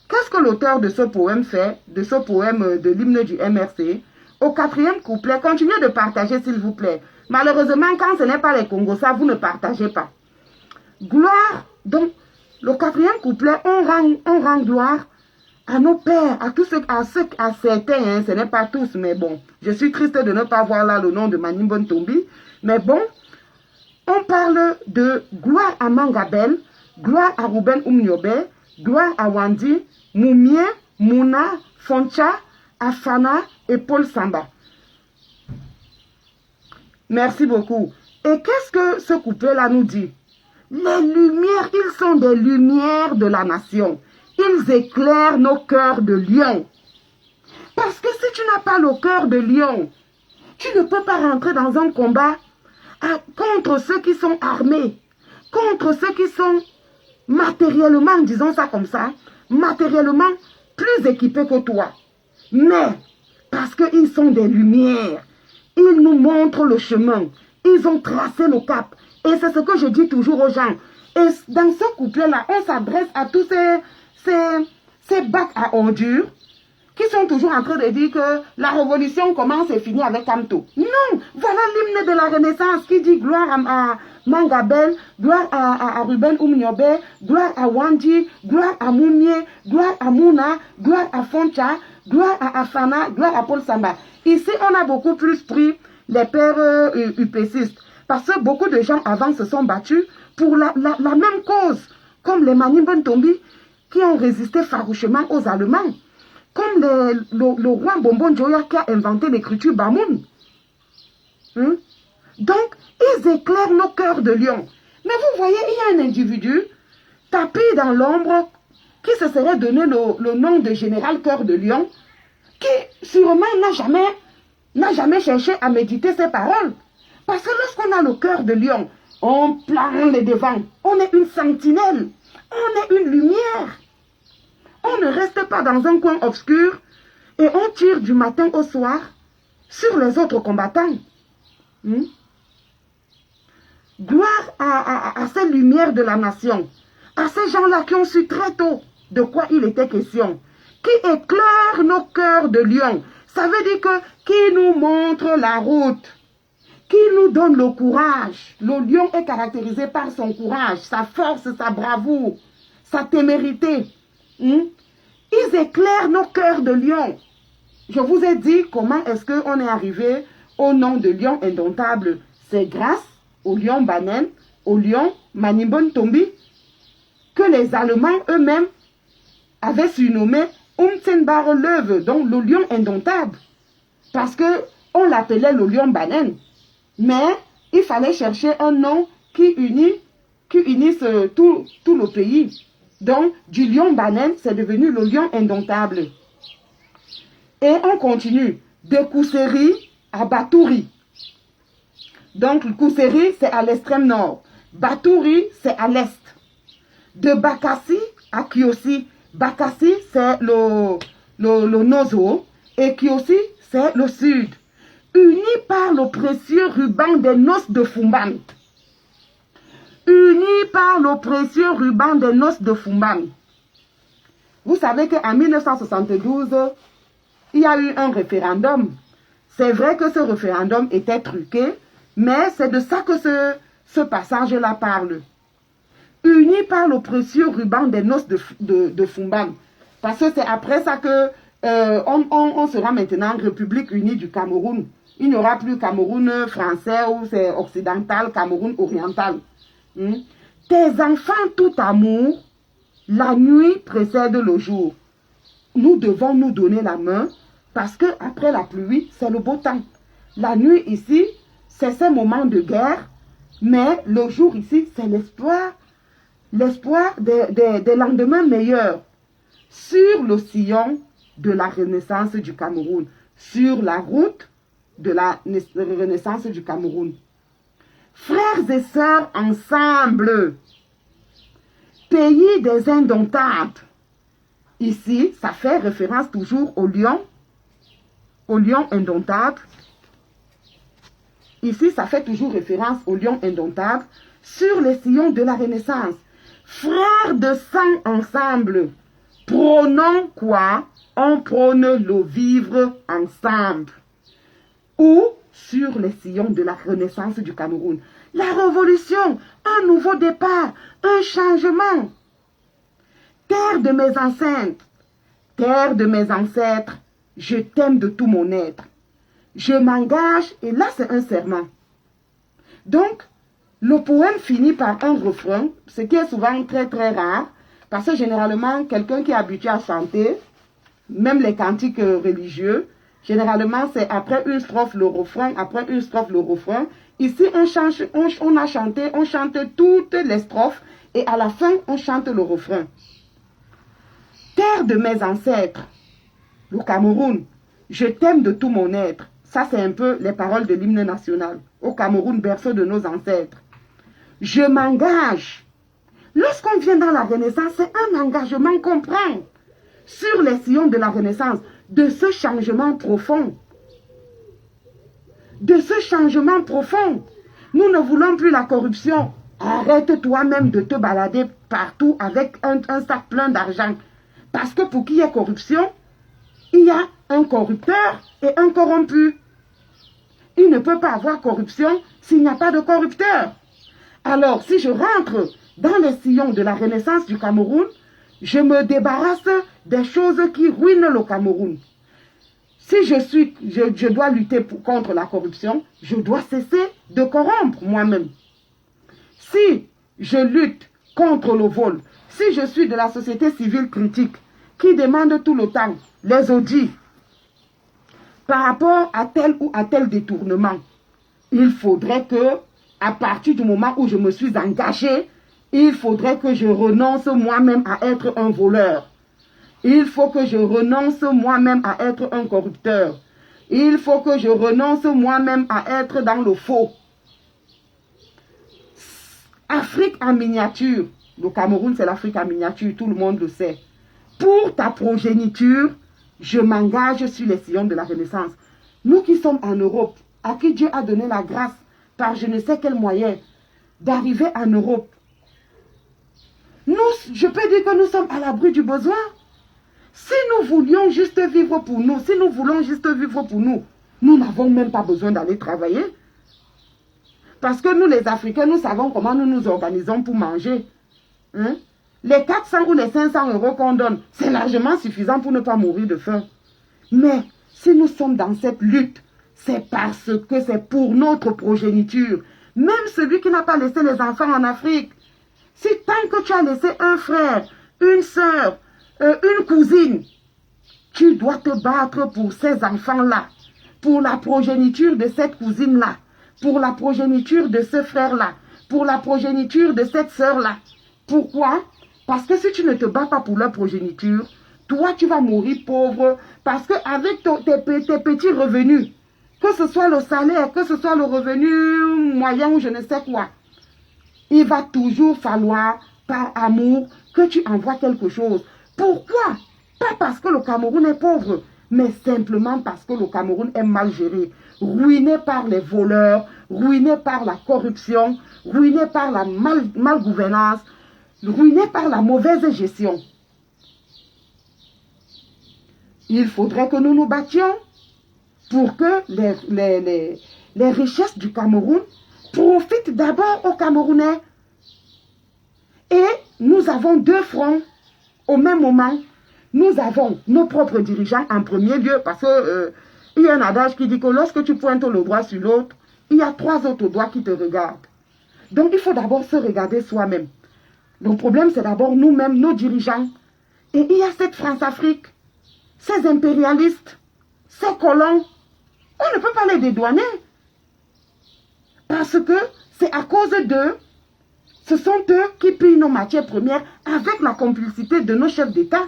qu'est-ce que l'auteur de ce poème fait, de ce poème de l'hymne du MRC? Au quatrième couplet, continuez de partager s'il vous plaît. Malheureusement, quand ce n'est pas les Congos, vous ne partagez pas. Gloire, donc, le quatrième couplet, on rend gloire à nos pères, à certains, hein, ce n'est pas tous, mais bon, je suis triste de ne pas voir là le nom de Manimbon Tombi, mais bon, on parle de gloire à Mangabel, gloire à Ruben Umniobe, gloire à Wandi, Moumie, Mouna, Foncha, Afana et Paul Samba. Merci beaucoup. Et qu'est-ce que ce couplet-là nous dit? Les lumières, ils sont des lumières de la nation. Ils éclairent nos cœurs de lion. Parce que si tu n'as pas le cœur de lion, tu ne peux pas rentrer dans un combat contre ceux qui sont armés, contre ceux qui sont matériellement, disons ça comme ça, matériellement plus équipés que toi. Mais, parce qu'ils sont des lumières, ils nous montrent le chemin, ils ont tracé le cap. Et c'est ce que je dis toujours aux gens. Et dans ce couplet-là, on s'adresse à tous ces bacs à ordures qui sont toujours en train de dire que la révolution commence et finit avec Kamto. Non, voilà l'hymne de la Renaissance qui dit gloire à Mangabel, gloire à Ruben Umniobe, gloire à Wandi, gloire à Moumie, gloire à Mouna, gloire à Foncha, gloire à Afana, gloire à Paul Samba. Ici, on a beaucoup plus pris les pères UPCistes parce que beaucoup de gens avant se sont battus pour la même cause, comme les Manimbon Tombi qui ont résisté farouchement aux Allemands. Comme le roi Bonbon Joya qui a inventé l'écriture Bamoun. Donc, ils éclairent nos cœurs de lion. Mais vous voyez, il y a un individu tapis dans l'ombre qui se serait donné le nom de général cœur de lion, qui sûrement n'a jamais cherché à méditer ses paroles. Parce que lorsqu'on a le cœur de lion, on plane les devants. On est une sentinelle. On est une lumière. On ne reste pas dans un coin obscur et on tire du matin au soir sur les autres combattants. Gloire à ces lumières de la nation, à ces gens-là qui ont su très tôt de quoi il était question, qui éclairent nos cœurs de lion. Ça veut dire que qui nous montre la route, qui nous donne le courage. Le lion est caractérisé par son courage, sa force, sa bravoure, sa témérité. Ils éclairent nos cœurs de lion. Je vous ai dit comment est-ce qu'on est arrivé au nom de lion indomptable. C'est grâce au lion Banen, au lion Manimbon Tombi, que les Allemands eux-mêmes avaient surnommé Umtsenbare Löwe, donc le lion indomptable. Parce qu'on l'appelait le lion Banen. Mais il fallait chercher un nom qui unisse tout le pays. Donc, du lion Banen, c'est devenu le lion indomptable. Et on continue. De Kousséri à Batouri. Donc, Kousséri, c'est à l'extrême nord. Batouri, c'est à l'est. De Bakassi à Kiossi. Bakassi, c'est le Nozo. Et Kiossi, c'est le sud. Unis par le précieux ruban des noces de Fumban. Unis par le précieux ruban des noces de Fumban. Vous savez qu'en 1972, il y a eu un référendum. C'est vrai que ce référendum était truqué, mais c'est de ça que ce passage-là parle. Unis par le précieux ruban des noces de Fumban. Parce que c'est après ça que on sera maintenant République unie du Cameroun. Il n'y aura plus Cameroun français ou c'est occidental, Cameroun oriental. Tes enfants tout amour, la nuit précède le jour. Nous devons nous donner la main parce que après la pluie, c'est le beau temps. La nuit ici, c'est ce moment de guerre, mais le jour ici, c'est l'espoir des lendemains meilleurs sur le sillon de la renaissance du Cameroun, sur la route de la renaissance du Cameroun. Frères et sœurs ensemble, pays des indomptables. Ici, ça fait référence toujours au lion indomptable. Ici, ça fait toujours référence au lion indomptable sur les sillons de la Renaissance. Frères de sang ensemble, prônons quoi? On prône le vivre ensemble. Ou sur les sillons de la Renaissance du Cameroun. La révolution, un nouveau départ, un changement. Terre de mes ancêtres, terre de mes ancêtres, je t'aime de tout mon être. Je m'engage, et là c'est un serment. Donc, le poème finit par un refrain, ce qui est souvent très très rare, parce que généralement, quelqu'un qui est habitué à chanter, même les cantiques religieux, généralement c'est après une strophe le refrain, après une strophe le refrain. Ici, on a chanté, on chante toutes les strophes, et à la fin, on chante le refrain. Terre de mes ancêtres, le Cameroun, je t'aime de tout mon être. Ça, c'est un peu les paroles de l'hymne national. Au Cameroun, berceau de nos ancêtres. Je m'engage. Lorsqu'on vient dans la Renaissance, c'est un engagement qu'on prend sur les sillons de la Renaissance, de ce changement profond. De ce changement profond. Nous ne voulons plus la corruption. Arrête toi-même de te balader partout avec un sac plein d'argent. Parce que pour qu'il y ait corruption, il y a un corrupteur et un corrompu. Il ne peut pas avoir corruption s'il n'y a pas de corrupteur. Alors, si je rentre dans les sillons de la Renaissance du Cameroun, je me débarrasse des choses qui ruinent le Cameroun. Si je dois lutter contre la corruption, je dois cesser de corrompre moi-même. Si je lutte contre le vol, si je suis de la société civile critique qui demande tout le temps les audits par rapport à tel ou à tel détournement, il faudrait que, à partir du moment où je me suis engagé, il faudrait que je renonce moi-même à être un voleur. Il faut que je renonce moi-même à être un corrupteur. Il faut que je renonce moi-même à être dans le faux. Afrique en miniature. Le Cameroun, c'est l'Afrique en miniature, tout le monde le sait. Pour ta progéniture, je m'engage sur les sillons de la Renaissance. Nous qui sommes en Europe, à qui Dieu a donné la grâce, par je ne sais quel moyen, d'arriver en Europe. Nous, je peux dire que nous sommes à l'abri du besoin. Si nous voulions juste vivre pour nous, si nous voulons juste vivre pour nous, nous n'avons même pas besoin d'aller travailler. Parce que nous, les Africains, nous savons comment nous nous organisons pour manger. Hein? Les 400 ou les 500 euros qu'on donne, c'est largement suffisant pour ne pas mourir de faim. Mais si nous sommes dans cette lutte, c'est parce que c'est pour notre progéniture. Même celui qui n'a pas laissé les enfants en Afrique. Si tant que tu as laissé un frère, une soeur, une cousine, tu dois te battre pour ces enfants-là, pour la progéniture de cette cousine-là, pour la progéniture de ce frère-là, pour la progéniture de cette sœur-là. Pourquoi? Parce que si tu ne te bats pas pour leur progéniture, toi, tu vas mourir pauvre parce qu'avec tes petits revenus, que ce soit le salaire, que ce soit le revenu moyen ou je ne sais quoi, il va toujours falloir, par amour, que tu envoies quelque chose. Pourquoi? Pas parce que le Cameroun est pauvre, mais simplement parce que le Cameroun est mal géré, ruiné par les voleurs, ruiné par la corruption, ruiné par la malgouvernance, ruiné par la mauvaise gestion. Il faudrait que nous nous battions pour que les richesses du Cameroun profitent d'abord aux Camerounais. Et nous avons deux fronts au même moment. Nous avons nos propres dirigeants en premier lieu, parce que il y a un adage qui dit que lorsque tu pointes le doigt sur l'autre, il y a 3 autres doigts qui te regardent. Donc il faut d'abord se regarder soi-même. Le problème, c'est d'abord nous-mêmes, nos dirigeants. Et il y a cette France-Afrique, ces impérialistes, ces colons. On ne peut pas les dédouaner. Parce que c'est à cause d'eux, ce sont eux qui pillent nos matières premières avec la complicité de nos chefs d'État.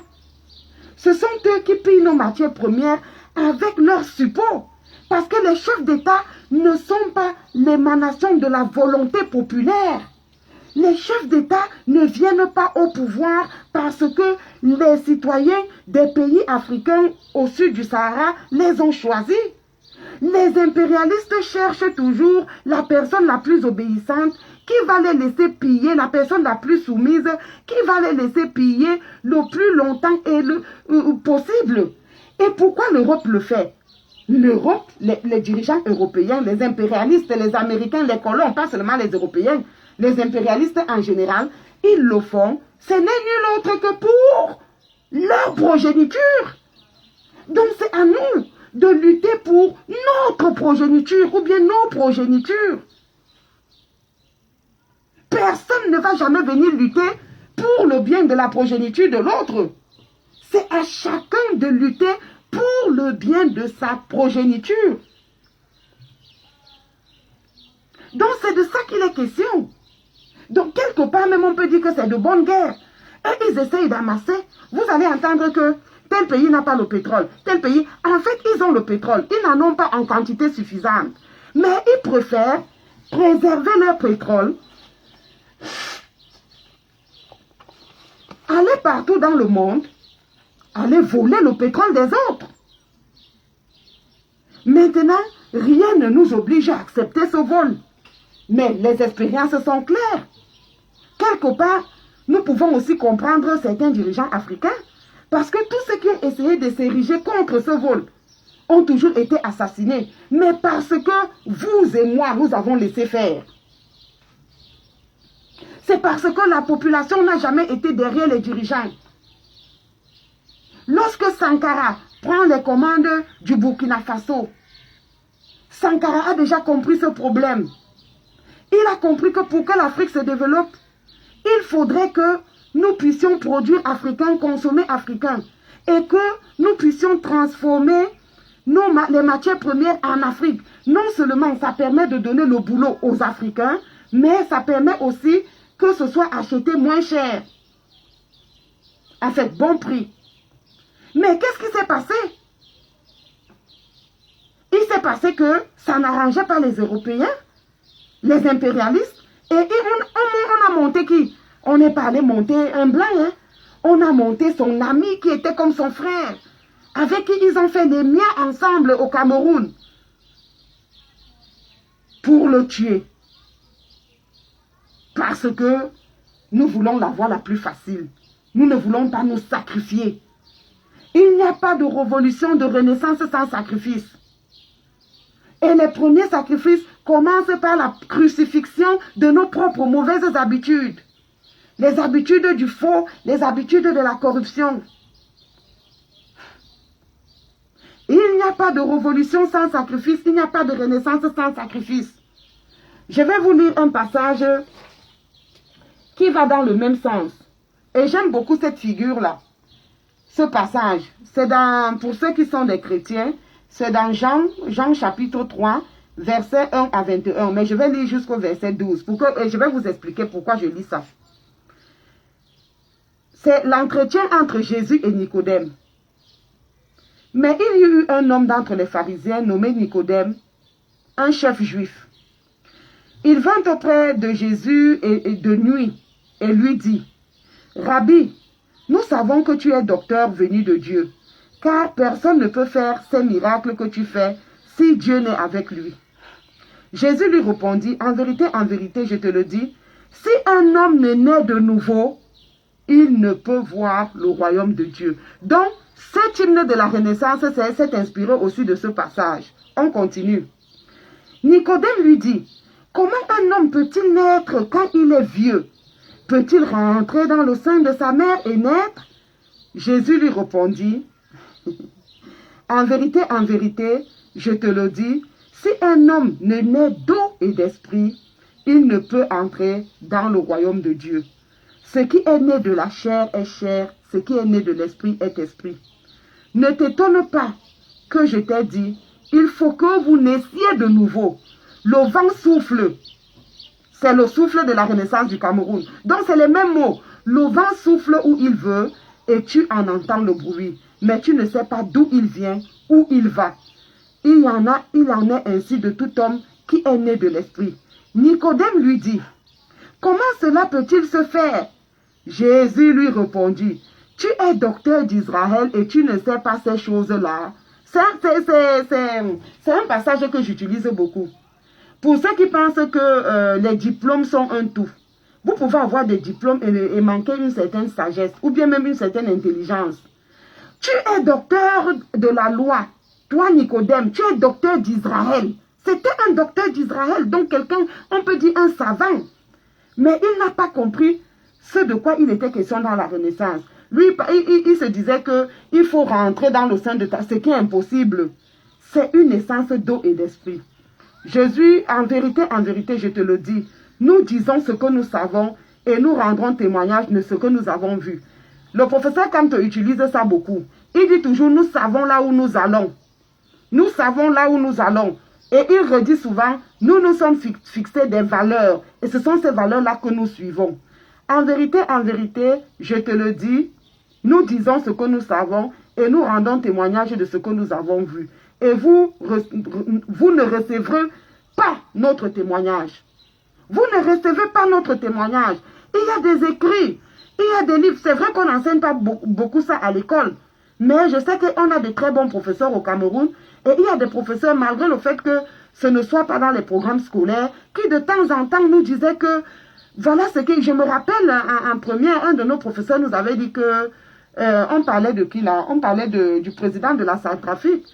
Ce sont eux qui pillent nos matières premières avec leur support. Parce que les chefs d'État ne sont pas l'émanation de la volonté populaire. Les chefs d'État ne viennent pas au pouvoir parce que les citoyens des pays africains au sud du Sahara les ont choisis. Les impérialistes cherchent toujours la personne la plus obéissante qui va les laisser piller, la personne la plus soumise qui va les laisser piller le plus longtemps et possible. Et pourquoi l'Europe le fait? L'Europe, les dirigeants européens, les impérialistes, les Américains, les colons, pas seulement les Européens, les impérialistes en général, ils le font. Ce n'est nul autre que pour leur progéniture. Donc c'est à nous de lutter pour notre progéniture ou bien nos progénitures. Personne ne va jamais venir lutter pour le bien de la progéniture de l'autre. C'est à chacun de lutter pour le bien de sa progéniture. Donc c'est de ça qu'il est question. Donc quelque part même on peut dire que c'est de bonne guerre. Et ils essayent d'amasser. Vous allez entendre que tel pays n'a pas le pétrole. Tel pays, en fait ils ont le pétrole. Ils n'en ont pas en quantité suffisante. Mais ils préfèrent préserver leur pétrole. Aller partout dans le monde. Aller voler le pétrole des autres. Maintenant, rien ne nous oblige à accepter ce vol. Mais les expériences sont claires. Quelque part, nous pouvons aussi comprendre certains dirigeants africains parce que tous ceux qui ont essayé de s'ériger contre ce vol ont toujours été assassinés. Mais parce que vous et moi, nous avons laissé faire. C'est parce que la population n'a jamais été derrière les dirigeants. Lorsque Sankara prend les commandes du Burkina Faso, Sankara a déjà compris ce problème. Il a compris que pour que l'Afrique se développe, il faudrait que nous puissions produire africain, consommer africain. Et que nous puissions transformer les matières premières en Afrique. Non seulement ça permet de donner le boulot aux Africains, mais ça permet aussi que ce soit acheté moins cher. À fait bon prix. Mais qu'est-ce qui s'est passé? Il s'est passé que ça n'arrangeait pas les Européens, les impérialistes, et on a monté qui? On n'est pas allé monter un blanc, hein? On a monté son ami qui était comme son frère, avec qui ils ont fait des miens ensemble au Cameroun, pour le tuer. Parce que nous voulons la voie la plus facile. Nous ne voulons pas nous sacrifier. Il n'y a pas de révolution, de renaissance sans sacrifice. Et les premiers sacrifices commence par la crucifixion de nos propres mauvaises habitudes. Les habitudes du faux, les habitudes de la corruption. Il n'y a pas de révolution sans sacrifice, il n'y a pas de renaissance sans sacrifice. Je vais vous lire un passage qui va dans le même sens. Et j'aime beaucoup cette figure-là. Ce passage, c'est pour ceux qui sont des chrétiens, c'est dans Jean chapitre 3, versets 1 à 21. Mais je vais lire jusqu'au verset 12. Et je vais vous expliquer pourquoi je lis ça. C'est l'entretien entre Jésus et Nicodème. Mais il y eut un homme d'entre les pharisiens nommé Nicodème, un chef juif. Il vint auprès de Jésus et de nuit et lui dit, « Rabbi, nous savons que tu es docteur venu de Dieu, car personne ne peut faire ces miracles que tu fais si Dieu n'est avec lui. » Jésus lui répondit, « En vérité, je te le dis, si un homme ne naît de nouveau, il ne peut voir le royaume de Dieu. » Donc, cet hymne de la Renaissance s'est inspiré aussi de ce passage. On continue. Nicodème lui dit, « Comment un homme peut-il naître quand il est vieux? Peut-il rentrer dans le sein de sa mère et naître? » Jésus lui répondit, « En vérité, je te le dis, si un homme ne naît d'eau et d'esprit, il ne peut entrer dans le royaume de Dieu. Ce qui est né de la chair est chair, ce qui est né de l'esprit est esprit. Ne t'étonne pas que je t'ai dit, il faut que vous naissiez de nouveau. Le vent souffle. » C'est le souffle de la Renaissance du Cameroun. Donc c'est les mêmes mots. Le vent souffle où il veut et tu en entends le bruit. Mais tu ne sais pas d'où il vient, où il va. Il en est ainsi de tout homme qui est né de l'esprit. Nicodème lui dit, « Comment cela peut-il se faire? » Jésus lui répondit, « Tu es docteur d'Israël et tu ne sais pas ces choses-là. » C'est un passage que j'utilise beaucoup. Pour ceux qui pensent que les diplômes sont un tout, vous pouvez avoir des diplômes et manquer une certaine sagesse ou bien même une certaine intelligence. Tu es docteur de la loi. Toi, Nicodème, tu es docteur d'Israël. C'était un docteur d'Israël, donc quelqu'un, on peut dire un savant. Mais il n'a pas compris ce de quoi il était question dans la Renaissance. Lui, il se disait qu'il faut rentrer dans le sein de ce qui est impossible. C'est une naissance d'eau et d'esprit. Jésus, en vérité, je te le dis, nous disons ce que nous savons et nous rendrons témoignage de ce que nous avons vu. Le professeur Kant utilise ça beaucoup. Il dit toujours, nous savons là où nous allons. Nous savons là où nous allons. Et il redit souvent, nous nous sommes fixés des valeurs. Et ce sont ces valeurs-là que nous suivons. En vérité, je te le dis, nous disons ce que nous savons et nous rendons témoignage de ce que nous avons vu. Et vous ne recevrez pas notre témoignage. Vous ne recevez pas notre témoignage. Il y a des écrits, il y a des livres. C'est vrai qu'on n'enseigne pas beaucoup ça à l'école. Mais je sais qu'on a de très bons professeurs au Cameroun. Et il y a des professeurs, malgré le fait que ce ne soit pas dans les programmes scolaires, qui de temps en temps nous disaient que, voilà ce que je me rappelle en première, un de nos professeurs nous avait dit que, on parlait de qui là? On parlait du président de la Centrafrique.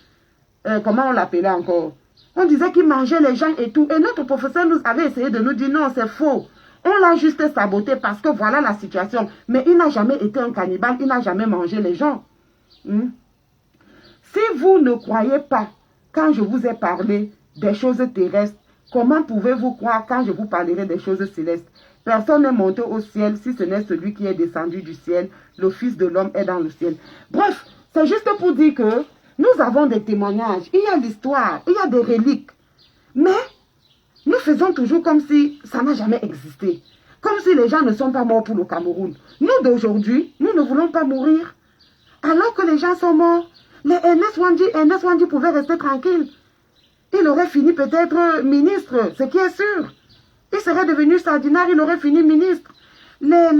Comment on l'appelait encore? On disait qu'il mangeait les gens et tout. Et notre professeur nous avait essayé de nous dire non, c'est faux. On l'a juste saboté parce que voilà la situation. Mais il n'a jamais été un cannibale, il n'a jamais mangé les gens. Si vous ne croyez pas quand je vous ai parlé des choses terrestres, comment pouvez-vous croire quand je vous parlerai des choses célestes? Personne n'est monté au ciel si ce n'est celui qui est descendu du ciel. Le Fils de l'homme est dans le ciel. Bref, c'est juste pour dire que nous avons des témoignages, il y a l'histoire, il y a des reliques. Mais nous faisons toujours comme si ça n'a jamais existé. Comme si les gens ne sont pas morts pour le Cameroun. Nous d'aujourd'hui, nous ne voulons pas mourir. Alors que les gens sont morts, les Ernest Wandi pouvait rester tranquille. Il aurait fini peut-être ministre, ce qui est sûr. Il serait devenu sardinard, il aurait fini ministre. Les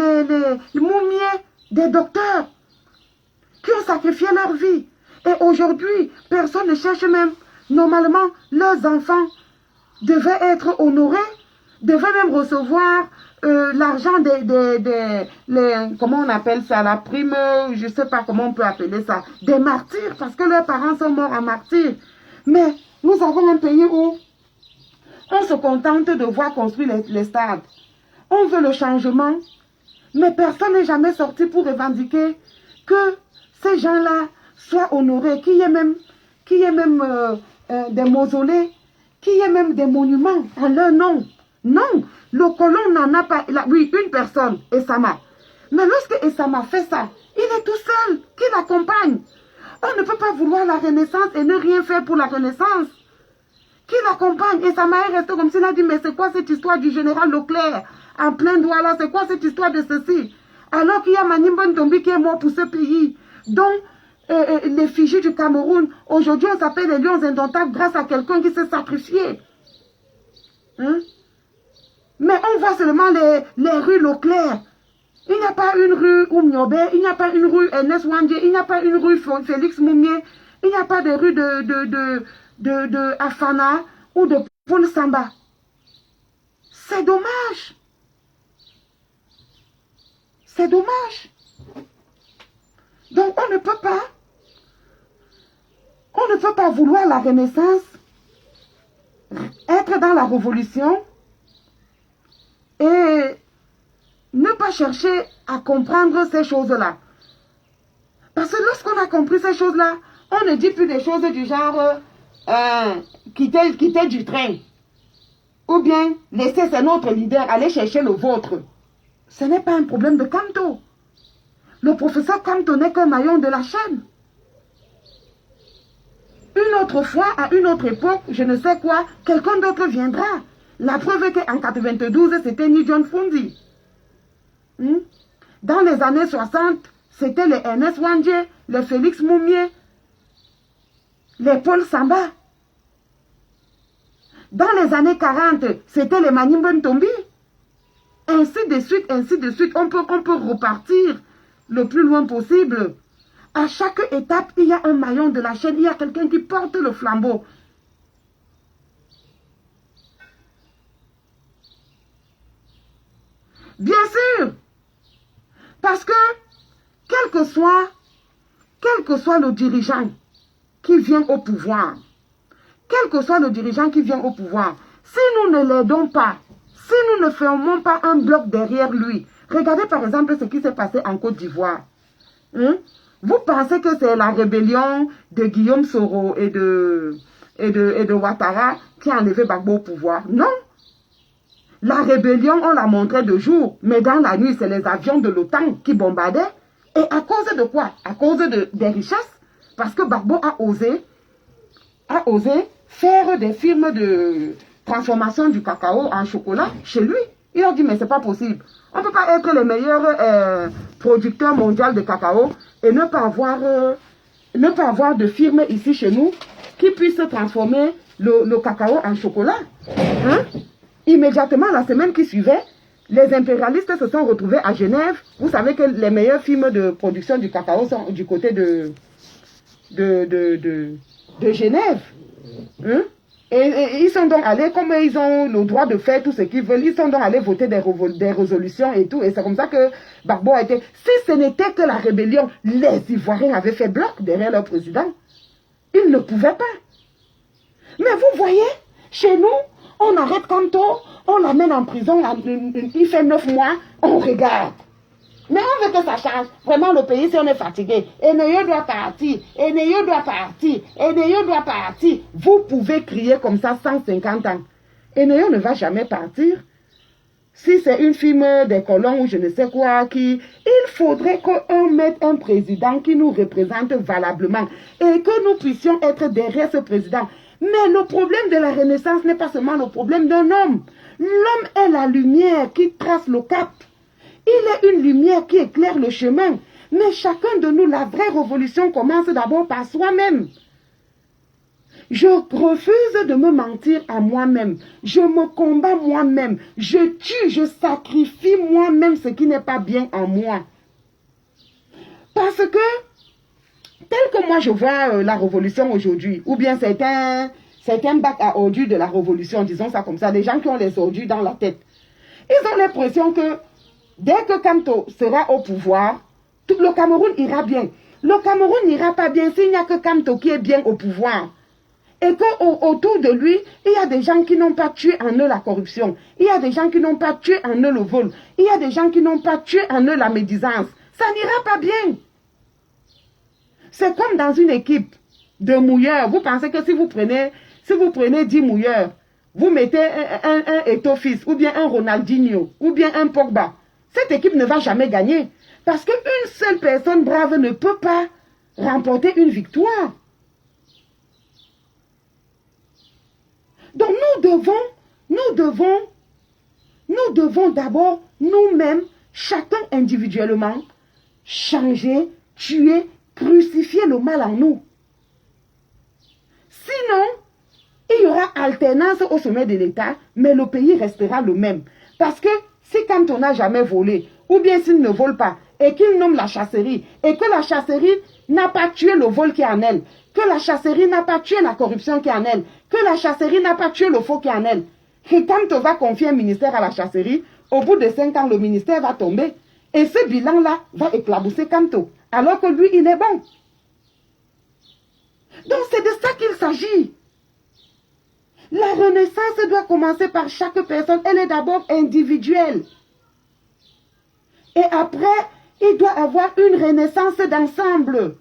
moumiers des docteurs qui ont sacrifié leur vie. Et aujourd'hui, personne ne cherche même. Normalement, leurs enfants devaient être honorés, devaient même recevoir l'argent comment on appelle ça, la prime, je ne sais pas comment on peut appeler ça, des martyrs, parce que leurs parents sont morts en martyrs. Mais nous avons un pays où On se contente de voir construire les stades. On veut le changement, mais personne n'est jamais sorti pour revendiquer que ces gens-là soient honorés, qu'il y ait même des mausolées, qu'il y ait même des monuments en leur nom. Non, le colon n'en a pas. Oui, une personne, Essama. Mais lorsque Essama fait ça, il est tout seul, qui l'accompagne. On ne peut pas vouloir la renaissance et ne rien faire pour la renaissance. Qui l'accompagne? Essama est resté comme s'il a dit, mais c'est quoi cette histoire du général Leclerc en plein droit là? C'est quoi cette histoire de ceci? Alors qu'il y a Manimba Ntombi qui est mort pour ce pays. Donc, les Fidji du Cameroun, aujourd'hui on s'appelle les lions indomptables grâce à quelqu'un qui s'est sacrifié. Hein? Mais on voit seulement les rues Leclerc. Il n'y a pas une rue Oumniobe, il n'y a pas une rue Ernest Wandje, il n'y a pas une rue Félix Moumier, il n'y a pas de rue de Afana ou de Paul Samba. C'est dommage. C'est dommage. Donc on ne peut pas vouloir la renaissance, être dans la révolution et ne pas chercher à comprendre ces choses-là. Parce que lorsqu'on a compris ces choses-là, on ne dit plus des choses du genre quitter du train. Ou bien laisser c'est notre leader, aller chercher le vôtre. Ce n'est pas un problème de Kamto. Le professeur Kamto n'est qu'un maillon de la chaîne. Une autre fois, à une autre époque, je ne sais quoi, quelqu'un d'autre viendra. La preuve est qu'en 92, c'était Ni John Fundi. Dans les années 60, c'était les Ernest Wandje, les Félix Moumier, les Paul Samba. Dans les années 40, c'était les Manimba Ntombi. Ainsi de suite, ainsi de suite. On peut repartir le plus loin possible. À chaque étape, il y a un maillon de la chaîne, il y a quelqu'un qui porte le flambeau. Bien sûr, parce que quel que soit le dirigeant qui vient au pouvoir, si nous ne l'aidons pas, si nous ne fermons pas un bloc derrière lui, regardez par exemple ce qui s'est passé en Côte d'Ivoire. Vous pensez que c'est la rébellion de Guillaume Soro et de Ouattara qui a enlevé Gbagbo au pouvoir? Non. La rébellion, on la montrait de jour, mais dans la nuit, c'est les avions de l'OTAN qui bombardaient. Et à cause de quoi? À cause des richesses. Parce que Gbagbo a osé faire des firmes de transformation du cacao en chocolat chez lui. Il a dit, mais c'est pas possible. On ne peut pas être les meilleurs producteurs mondiaux de cacao et ne pas avoir de firme ici chez nous qui puisse transformer le cacao en chocolat. Immédiatement, la semaine qui suivait, les impérialistes se sont retrouvés à Genève. Vous savez que les meilleures firmes de production du cacao sont du côté de Genève. Et ils sont donc allés, comme ils ont le droit de faire tout ce qu'ils veulent, ils sont donc allés voter des résolutions et tout. Et c'est comme ça que Gbagbo a été... Si ce n'était que la rébellion, les Ivoiriens avaient fait bloc derrière leur président. Ils ne pouvaient pas. Mais vous voyez, chez nous, on arrête Kamto, on l'amène en prison, il fait 9 mois, on regarde. Mais on veut que ça change. Vraiment, le pays, si on est fatigué, Eneyo doit partir, Eneyo doit partir, Eneyo doit partir. Vous pouvez crier comme ça 150 ans. Eneyo ne va jamais partir. Si c'est une firme des colons ou je ne sais quoi, il faudrait qu'on mette un président qui nous représente valablement et que nous puissions être derrière ce président. Mais le problème de la Renaissance n'est pas seulement le problème d'un homme. L'homme est la lumière qui trace le cap. Il est une lumière qui éclaire le chemin. Mais chacun de nous, la vraie révolution commence d'abord par soi-même. Je refuse de me mentir à moi-même. Je me combats moi-même. Je tue, je sacrifie moi-même ce qui n'est pas bien en moi. Parce que, tel que moi je vois la révolution aujourd'hui, ou bien c'est un bac à ordures de la révolution, disons ça comme ça, des gens qui ont les ordures dans la tête. Ils ont l'impression que dès que Kamto sera au pouvoir, tout le Cameroun ira bien. Le Cameroun n'ira pas bien s'il n'y a que Kamto qui est bien au pouvoir. et qu'autour de lui, il y a des gens qui n'ont pas tué en eux la corruption. Il y a des gens qui n'ont pas tué en eux le vol. Il y a des gens qui n'ont pas tué en eux la médisance. Ça n'ira pas bien. C'est comme dans une équipe de mouilleurs. Vous pensez que si vous prenez 10 mouilleurs, vous mettez un Eto'o-Fils, ou bien un Ronaldinho, ou bien un Pogba, cette équipe ne va jamais gagner. Parce qu'une seule personne brave ne peut pas remporter une victoire. Donc nous devons d'abord nous-mêmes, chacun individuellement, changer, tuer, crucifier le mal en nous. Sinon, il y aura alternance au sommet de l'État, mais le pays restera le même. Parce que si quand on n'a jamais volé, ou bien s'il ne vole pas, et qu'il nomme la chasserie, et que la chasserie n'a pas tué le vol qui est en elle, que la chasserie n'a pas tué la corruption qui est en elle, que la chasserie n'a pas tué le faux qui est en elle, et quand on va confier un ministère à la chasserie, au bout de 5 ans, le ministère va tomber, et ce bilan-là va éclabousser Kamto, alors que lui, il est bon. Donc c'est de ça qu'il s'agit. La renaissance doit commencer par chaque personne. Elle est d'abord individuelle. Et après, il doit avoir une renaissance d'ensemble.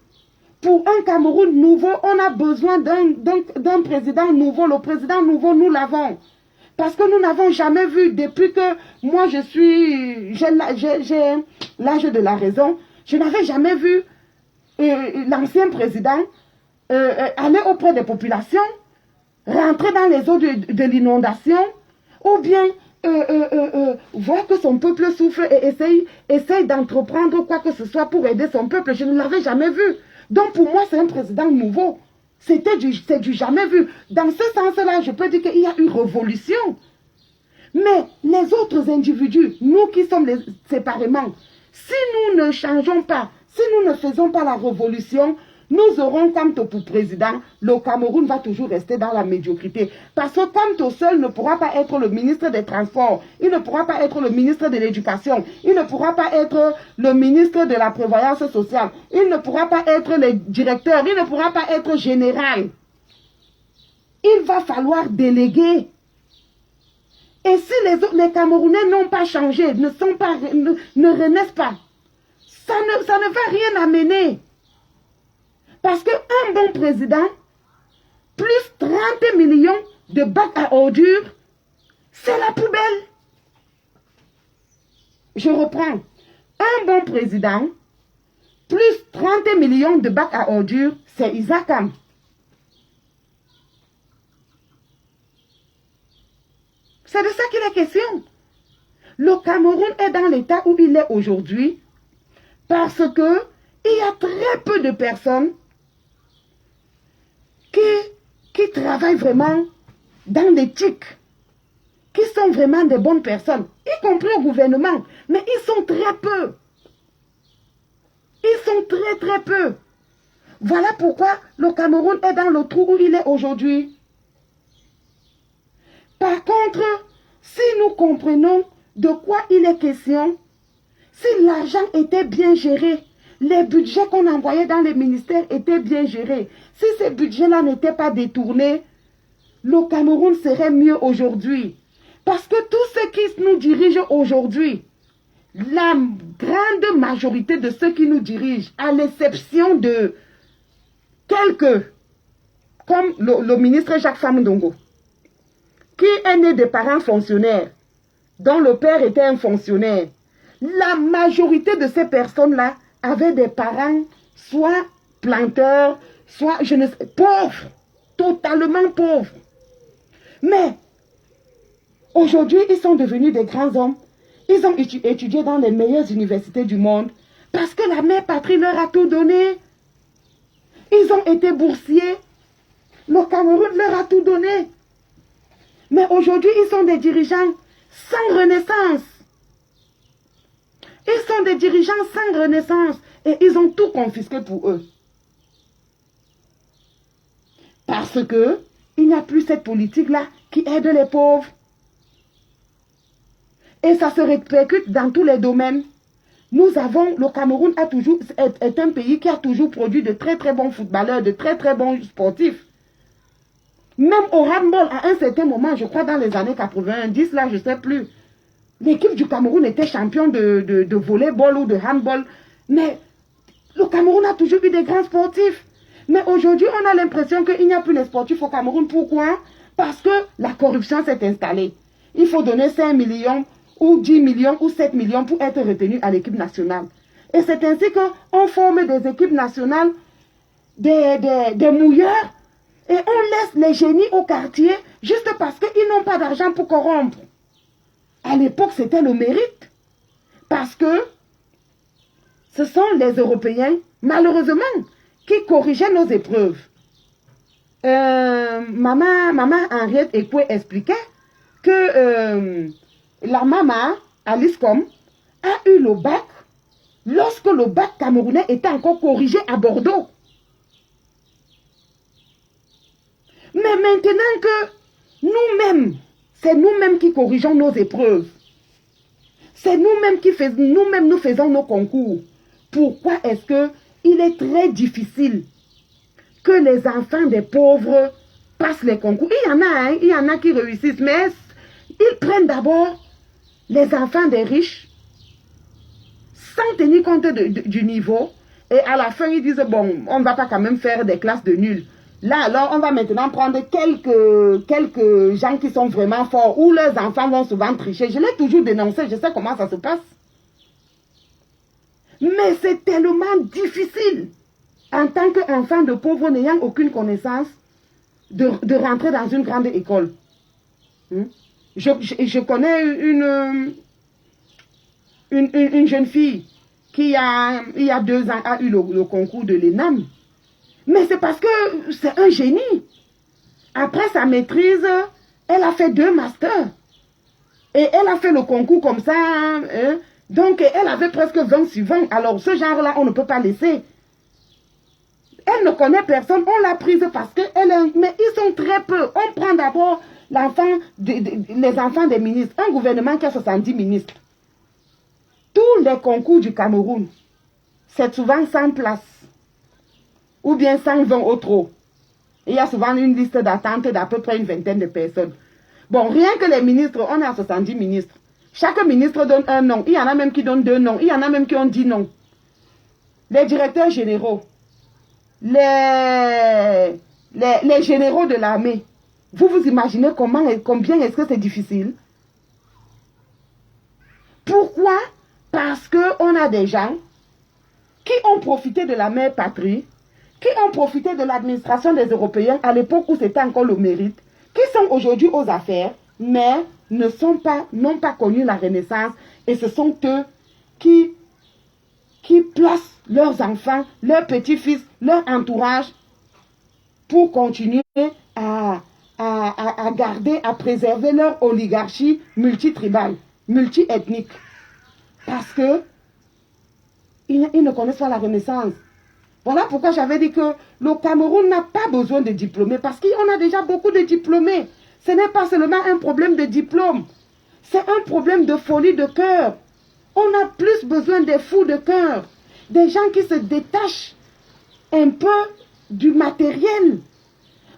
Pour un Cameroun nouveau, on a besoin d'un président nouveau. Le président nouveau, nous l'avons. Parce que nous n'avons jamais vu, depuis que moi j'ai l'âge de la raison, je n'avais jamais vu l'ancien président aller auprès des populations, rentrer dans les eaux de l'inondation, ou bien voir que son peuple souffre et essaye d'entreprendre quoi que ce soit pour aider son peuple. Je ne l'avais jamais vu. Donc pour moi, c'est un président nouveau. C'est du jamais vu. Dans ce sens-là, je peux dire qu'il y a une révolution. Mais les autres individus, nous qui sommes séparément, si nous ne changeons pas, si nous ne faisons pas la révolution, nous aurons Kamto pour président, le Cameroun va toujours rester dans la médiocrité. Parce que Kamto seul ne pourra pas être le ministre des Transports, il ne pourra pas être le ministre de l'Éducation, il ne pourra pas être le ministre de la Prévoyance sociale, il ne pourra pas être le directeur, il ne pourra pas être général. Il va falloir déléguer. Et si les Camerounais n'ont pas changé, ne renaissent pas, ça ne va rien amener. Parce qu'un bon président, plus 30 millions de bacs à ordures, c'est la poubelle. Je reprends. Un bon président, plus 30 millions de bacs à ordures, c'est Isakam. C'est de ça qu'il est question. Le Cameroun est dans l'état où il est aujourd'hui parce que il y a très peu de personnes qui travaillent vraiment dans l'éthique, qui sont vraiment des bonnes personnes, y compris au gouvernement. Mais ils sont très peu. Ils sont très très peu. Voilà pourquoi le Cameroun est dans le trou où il est aujourd'hui. Par contre, si nous comprenons de quoi il est question, si l'argent était bien géré, les budgets qu'on envoyait dans les ministères étaient bien gérés, si ces budgets-là n'étaient pas détournés, le Cameroun serait mieux aujourd'hui. Parce que tous ceux qui nous dirigent aujourd'hui, la grande majorité de ceux qui nous dirigent, à l'exception de quelques, comme le ministre Jacques Famdongo, qui est né de parents fonctionnaires, dont le père était un fonctionnaire, la majorité de ces personnes-là avaient des parents soit planteurs, soit, je ne sais, pauvres, totalement pauvres. Mais aujourd'hui, ils sont devenus des grands hommes. Ils ont étudié dans les meilleures universités du monde parce que la mère patrie leur a tout donné. Ils ont été boursiers. Le Cameroun leur a tout donné. Mais aujourd'hui, ils sont des dirigeants sans renaissance. Ils sont des dirigeants sans renaissance. Et ils ont tout confisqué pour eux. Parce que il n'y a plus cette politique-là qui aide les pauvres. Et ça se répercute dans tous les domaines. Nous avons, le Cameroun est un pays qui a toujours produit de très très bons footballeurs, de très très bons sportifs. Même au handball, à un certain moment, je crois dans les années 90, là, je ne sais plus, l'équipe du Cameroun était champion de volleyball ou de handball. Mais le Cameroun a toujours eu des grands sportifs. Mais aujourd'hui, on a l'impression qu'il n'y a plus de sportifs au Cameroun. Pourquoi? Parce que la corruption s'est installée. Il faut donner 5 millions ou 10 millions ou 7 millions pour être retenu à l'équipe nationale. Et c'est ainsi qu'on forme des équipes nationales, des mouilleurs, et on laisse les génies au quartier juste parce qu'ils n'ont pas d'argent pour corrompre. À l'époque, c'était le mérite. Parce que ce sont les Européens, malheureusement, qui corrigeaient nos épreuves. Maman Henriette Ekwe expliquait que la maman, Alice Com, a eu le bac lorsque le bac camerounais était encore corrigé à Bordeaux. Mais maintenant que nous-mêmes, c'est nous-mêmes qui corrigeons nos épreuves, c'est nous-mêmes qui faisons, nous faisons nos concours. Pourquoi est-ce qu'il est très difficile que les enfants des pauvres passent les concours? Il y en a qui réussissent, mais ils prennent d'abord les enfants des riches sans tenir compte du niveau. Et à la fin, ils disent, bon, on ne va pas quand même faire des classes de nuls. Là, alors, on va maintenant prendre quelques gens qui sont vraiment forts, où leurs enfants vont souvent tricher. Je l'ai toujours dénoncé, je sais comment ça se passe. Mais c'est tellement difficile, en tant qu'enfant de pauvre n'ayant aucune connaissance, de rentrer dans une grande école. Je connais une jeune fille qui, il y a 2 ans, a eu le concours de l'ENAM. Mais c'est parce que c'est un génie. Après sa maîtrise, elle a fait 2 masters. Et elle a fait le concours comme ça. Hein. Donc, elle avait presque 20 sur 20. Alors, ce genre-là, on ne peut pas laisser. Elle ne connaît personne. On l'a prise parce qu'elle est... Mais ils sont très peu. On prend d'abord les enfants des ministres. Un gouvernement qui a 70 ministres. Tous les concours du Cameroun, c'est souvent 100 places. Ou bien 120 au trop. Il y a souvent une liste d'attente d'à peu près une vingtaine de personnes. Bon, rien que les ministres, on a 70 ministres. Chaque ministre donne un nom. Il y en a même qui donnent 2 noms. Il y en a même qui ont 10 noms. Les directeurs généraux, les généraux de l'armée. Vous imaginez combien est-ce que c'est difficile? Pourquoi? Parce qu'on a des gens qui ont profité de la mère patrie, qui ont profité de l'administration des Européens à l'époque où c'était encore le mérite, qui sont aujourd'hui aux affaires, mais n'ont pas connu la Renaissance, et ce sont eux qui placent leurs enfants, leurs petits-fils, leur entourage pour continuer à garder, à préserver leur oligarchie multitribale, multiethnique. Parce que ils ne connaissent pas la Renaissance. Voilà pourquoi j'avais dit que le Cameroun n'a pas besoin de diplômés, parce qu'on a déjà beaucoup de diplômés. Ce n'est pas seulement un problème de diplôme, c'est un problème de folie de cœur. On a plus besoin des fous de cœur, des gens qui se détachent un peu du matériel.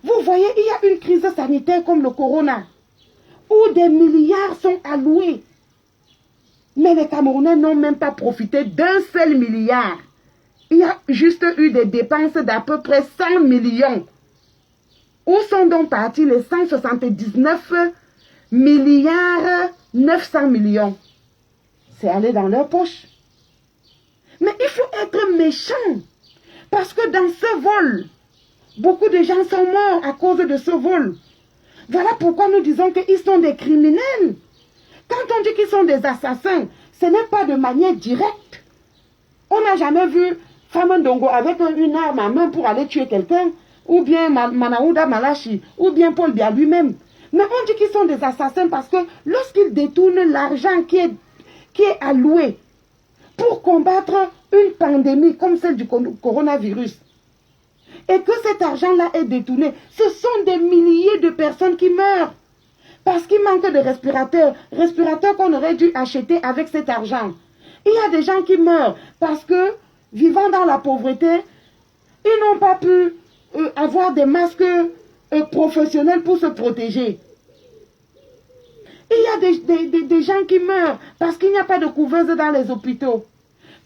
Vous voyez, il y a une crise sanitaire comme le corona, où des milliards sont alloués. Mais les Camerounais n'ont même pas profité d'un seul milliard. Il y a juste eu des dépenses d'à peu près 100 millions. Où sont donc partis les 179 milliards 900 millions? C'est allé dans leur poche. Mais il faut être méchant. Parce que dans ce vol, beaucoup de gens sont morts à cause de ce vol. Voilà pourquoi nous disons qu'ils sont des criminels. Quand on dit qu'ils sont des assassins, ce n'est pas de manière directe. On n'a jamais vu Femme Ndongo avec une arme à main pour aller tuer quelqu'un, ou bien Manaouda Malachi, ou bien Paul Biya lui-même. Mais on dit qu'ils sont des assassins parce que lorsqu'ils détournent l'argent qui est alloué pour combattre une pandémie comme celle du coronavirus, et que cet argent-là est détourné, ce sont des milliers de personnes qui meurent. Parce qu'il manque de respirateurs qu'on aurait dû acheter avec cet argent. Il y a des gens qui meurent parce que, vivant dans la pauvreté, ils n'ont pas pu avoir des masques professionnels pour se protéger. Il y a des gens qui meurent parce qu'il n'y a pas de couveuse dans les hôpitaux.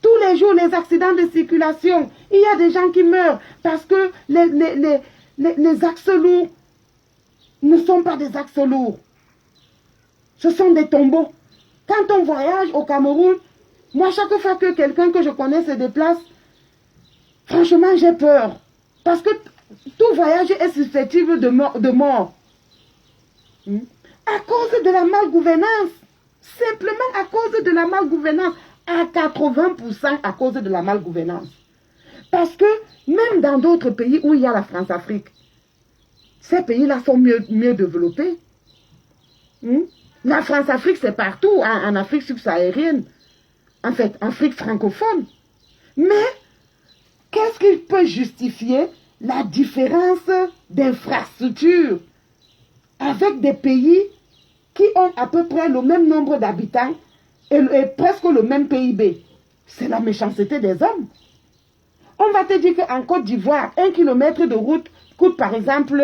Tous les jours, les accidents de circulation, il y a des gens qui meurent parce que les axes lourds ne sont pas des axes lourds. Ce sont des tombeaux. Quand on voyage au Cameroun, moi, chaque fois que quelqu'un que je connais se déplace, franchement, j'ai peur. Parce que tout voyage est susceptible de mort. À cause de la malgouvernance. Simplement à cause de la malgouvernance. À 80% à cause de la malgouvernance. Parce que même dans d'autres pays où il y a la France-Afrique, ces pays-là sont mieux développés. La France-Afrique, c'est partout, en Afrique subsaharienne. En fait, Afrique francophone. Mais, qu'est-ce qui peut justifier la différence d'infrastructures avec des pays qui ont à peu près le même nombre d'habitants et presque le même PIB? C'est la méchanceté des hommes. On va te dire qu'en Côte d'Ivoire, 1 kilomètre de route coûte par exemple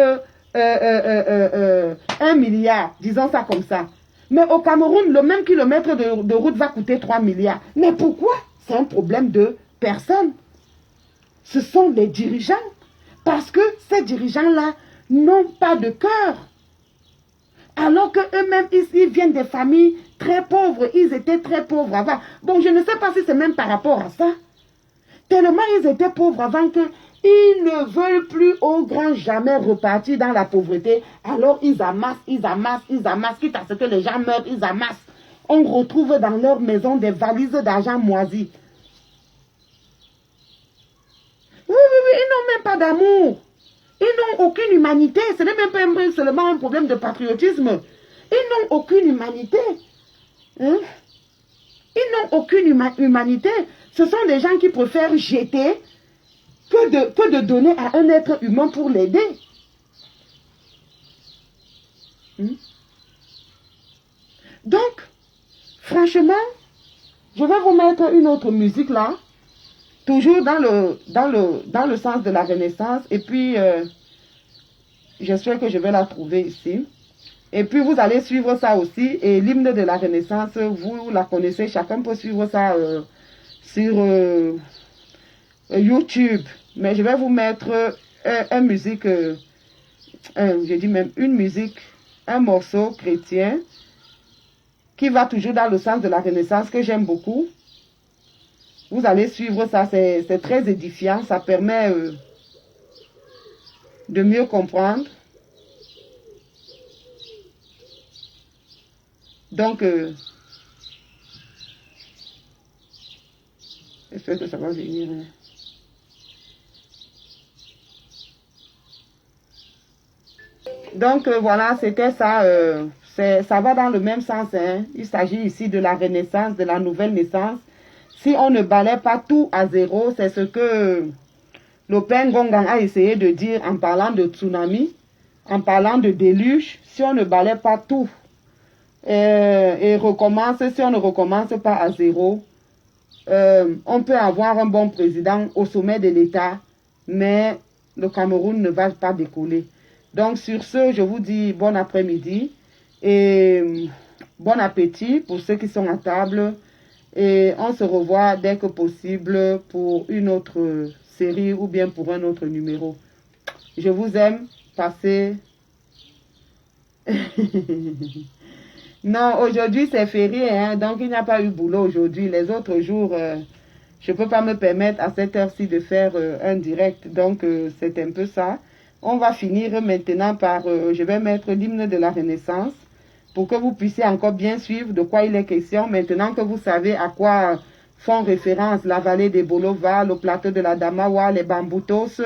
1 milliard, disons ça comme ça. Mais au Cameroun, le même kilomètre de route va coûter 3 milliards. Mais pourquoi? C'est un problème de personnes. Ce sont des dirigeants. Parce que ces dirigeants-là n'ont pas de cœur. Alors qu'eux-mêmes, ils viennent des familles très pauvres. Ils étaient très pauvres avant. Bon, je ne sais pas si c'est même par rapport à ça. Tellement ils étaient pauvres avant qu'ils ne veulent plus au grand jamais repartir dans la pauvreté. Alors ils amassent, quitte à ce que les gens meurent, ils amassent. On retrouve dans leur maison des valises d'argent moisies. Oui, ils n'ont même pas d'amour. Ils n'ont aucune humanité. Ce n'est même pas seulement un problème de patriotisme. Ils n'ont aucune humanité. Ils n'ont aucune humanité. Ce sont des gens qui préfèrent jeter que de donner à un être humain pour l'aider. Donc, franchement, je vais vous mettre une autre musique là. Toujours dans le sens de la Renaissance. Et puis, j'espère que je vais la trouver ici. Et puis, vous allez suivre ça aussi. Et l'hymne de la Renaissance, vous la connaissez. Chacun peut suivre ça sur YouTube. Mais je vais vous mettre une musique, je dis même une musique, un morceau chrétien qui va toujours dans le sens de la Renaissance que j'aime beaucoup. Vous allez suivre ça, c'est très édifiant, ça permet de mieux comprendre. Donc, j'espère que ça va venir. Donc, voilà, c'était ça. Ça va dans le même sens. Il s'agit ici de la renaissance, de la nouvelle naissance. Si on ne balaie pas tout à zéro, c'est ce que le Père Ngongang a essayé de dire en parlant de tsunami, en parlant de déluge. Si on ne balaie pas tout et recommence, si on ne recommence pas à zéro, on peut avoir un bon président au sommet de l'État, mais le Cameroun ne va pas décoller. Donc sur ce, je vous dis bon après-midi et bon appétit pour ceux qui sont à table. Et on se revoit dès que possible pour une autre série ou bien pour un autre numéro. Je vous aime. Passez. Non, aujourd'hui c'est férié, donc il n'y a pas eu boulot aujourd'hui. Les autres jours, je ne peux pas me permettre à cette heure-ci de faire un direct. Donc c'est un peu ça. On va finir maintenant par, je vais mettre l'hymne de la Renaissance pour que vous puissiez encore bien suivre de quoi il est question. Maintenant que vous savez à quoi font référence la vallée des Bolova, le plateau de la Damawa, les Bamboutos,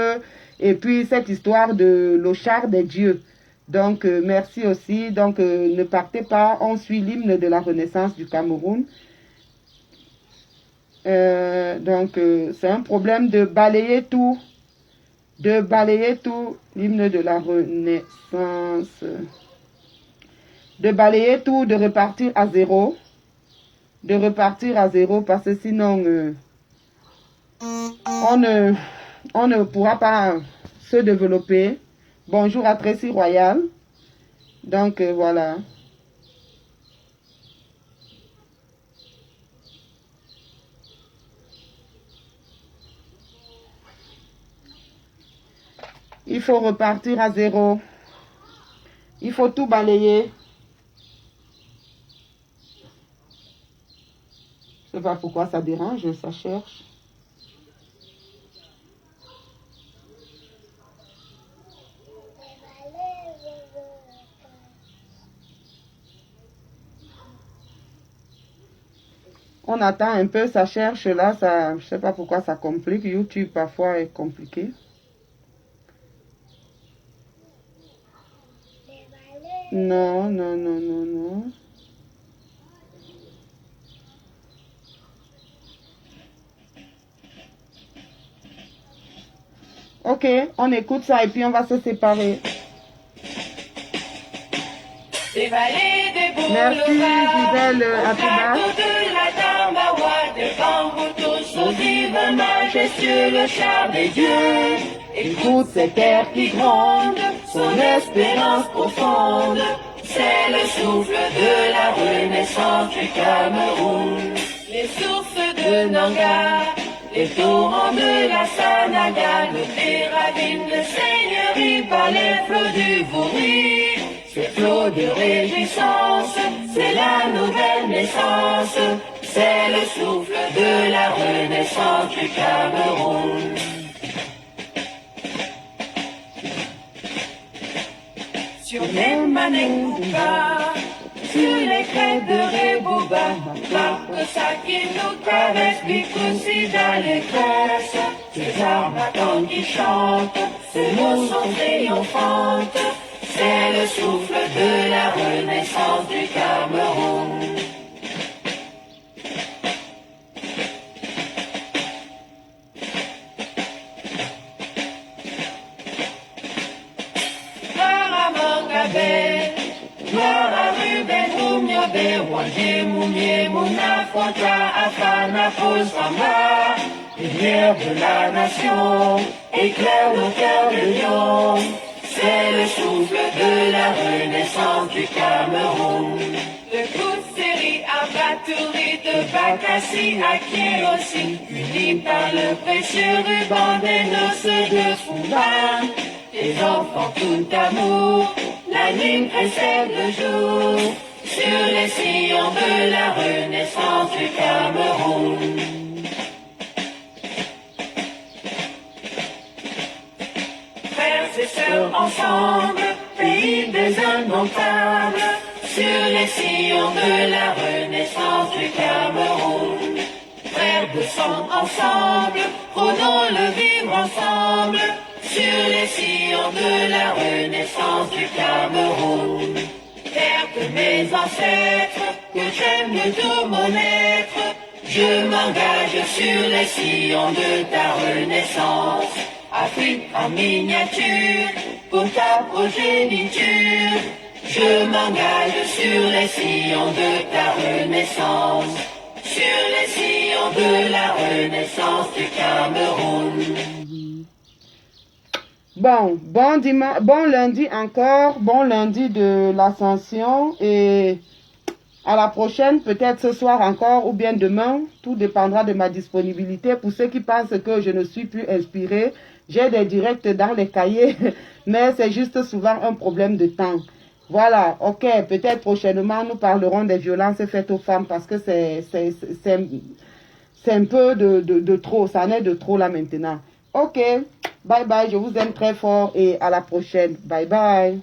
et puis cette histoire de l'Ochar des dieux. Donc, merci aussi. Donc, ne partez pas. On suit l'hymne de la Renaissance du Cameroun. Donc, c'est un problème de balayer tout. De balayer tout. L'hymne de la Renaissance. De balayer tout, de repartir à zéro. De repartir à zéro parce que sinon, on ne pourra pas se développer. Bonjour à Tracy Royal. Donc, voilà. Il faut repartir à zéro. Il faut tout balayer. Je ne sais pas pourquoi ça dérange, ça cherche. On attend un peu, ça cherche là, ça, je ne sais pas pourquoi ça complique. YouTube parfois est compliqué. Non, non, non, non, non. Ok, on écoute ça et puis on va se séparer. Des vallées, des Merci Gisèle Atiba. Devant vous tous, aux divins majestueux, le char des dieux. Écoute cette terre qui gronde, son espérance profonde. C'est le souffle de la renaissance du Cameroun. Les sources de Nanga, les torrents de la Sanaga, le ravines de Seigneurie par les flots du Vouri. Ce flot de réjouissance, c'est la nouvelle naissance, c'est le souffle de la renaissance du Cameroun. Sur les Manengouba, sur les crêtes de Rebouba, marque ça qui nous traverse, Bikoussi d'allégresse. Ces armes qui chantent, ces mots sont triomphantes. C'est le souffle de la renaissance du Cameroun. Gloire à Mangabé, gloire à Ruben Moumiobe, Wandé Moumie, Mouna Fontra, Afana Posama, lumière de la nation, éclaire nos cœurs de lion. C'est le souffle de la renaissance du Cameroun. De Kousseri à Batouri, de Bakassi à Kierosi, unis par le précieux ruban des noces de Fumba. Les enfants tout amour, la nuit précède le jour, sur les sillons de la renaissance du Cameroun. Frères et sœurs ensemble, pays des indomptables, sur les sillons de la renaissance du Cameroun. Frères de sang ensemble, prenons le vivre ensemble, sur les sillons de la renaissance du Cameroun. Terre de mes ancêtres, que j'aime de tout mon être, je m'engage sur les sillons de ta renaissance. Afrique en miniature, pour ta progéniture, je m'engage sur les sillons de ta renaissance, sur les sillons de la renaissance du Cameroun. Bon lundi encore, bon lundi de l'Ascension et à la prochaine, peut-être ce soir encore ou bien demain, tout dépendra de ma disponibilité. Pour ceux qui pensent que je ne suis plus inspirée, j'ai des directs dans les cahiers, mais c'est juste souvent un problème de temps. Voilà, ok, peut-être prochainement nous parlerons des violences faites aux femmes parce que c'est un peu de trop, ça en est de trop là maintenant. Ok, bye bye, je vous aime très fort et à la prochaine. Bye bye.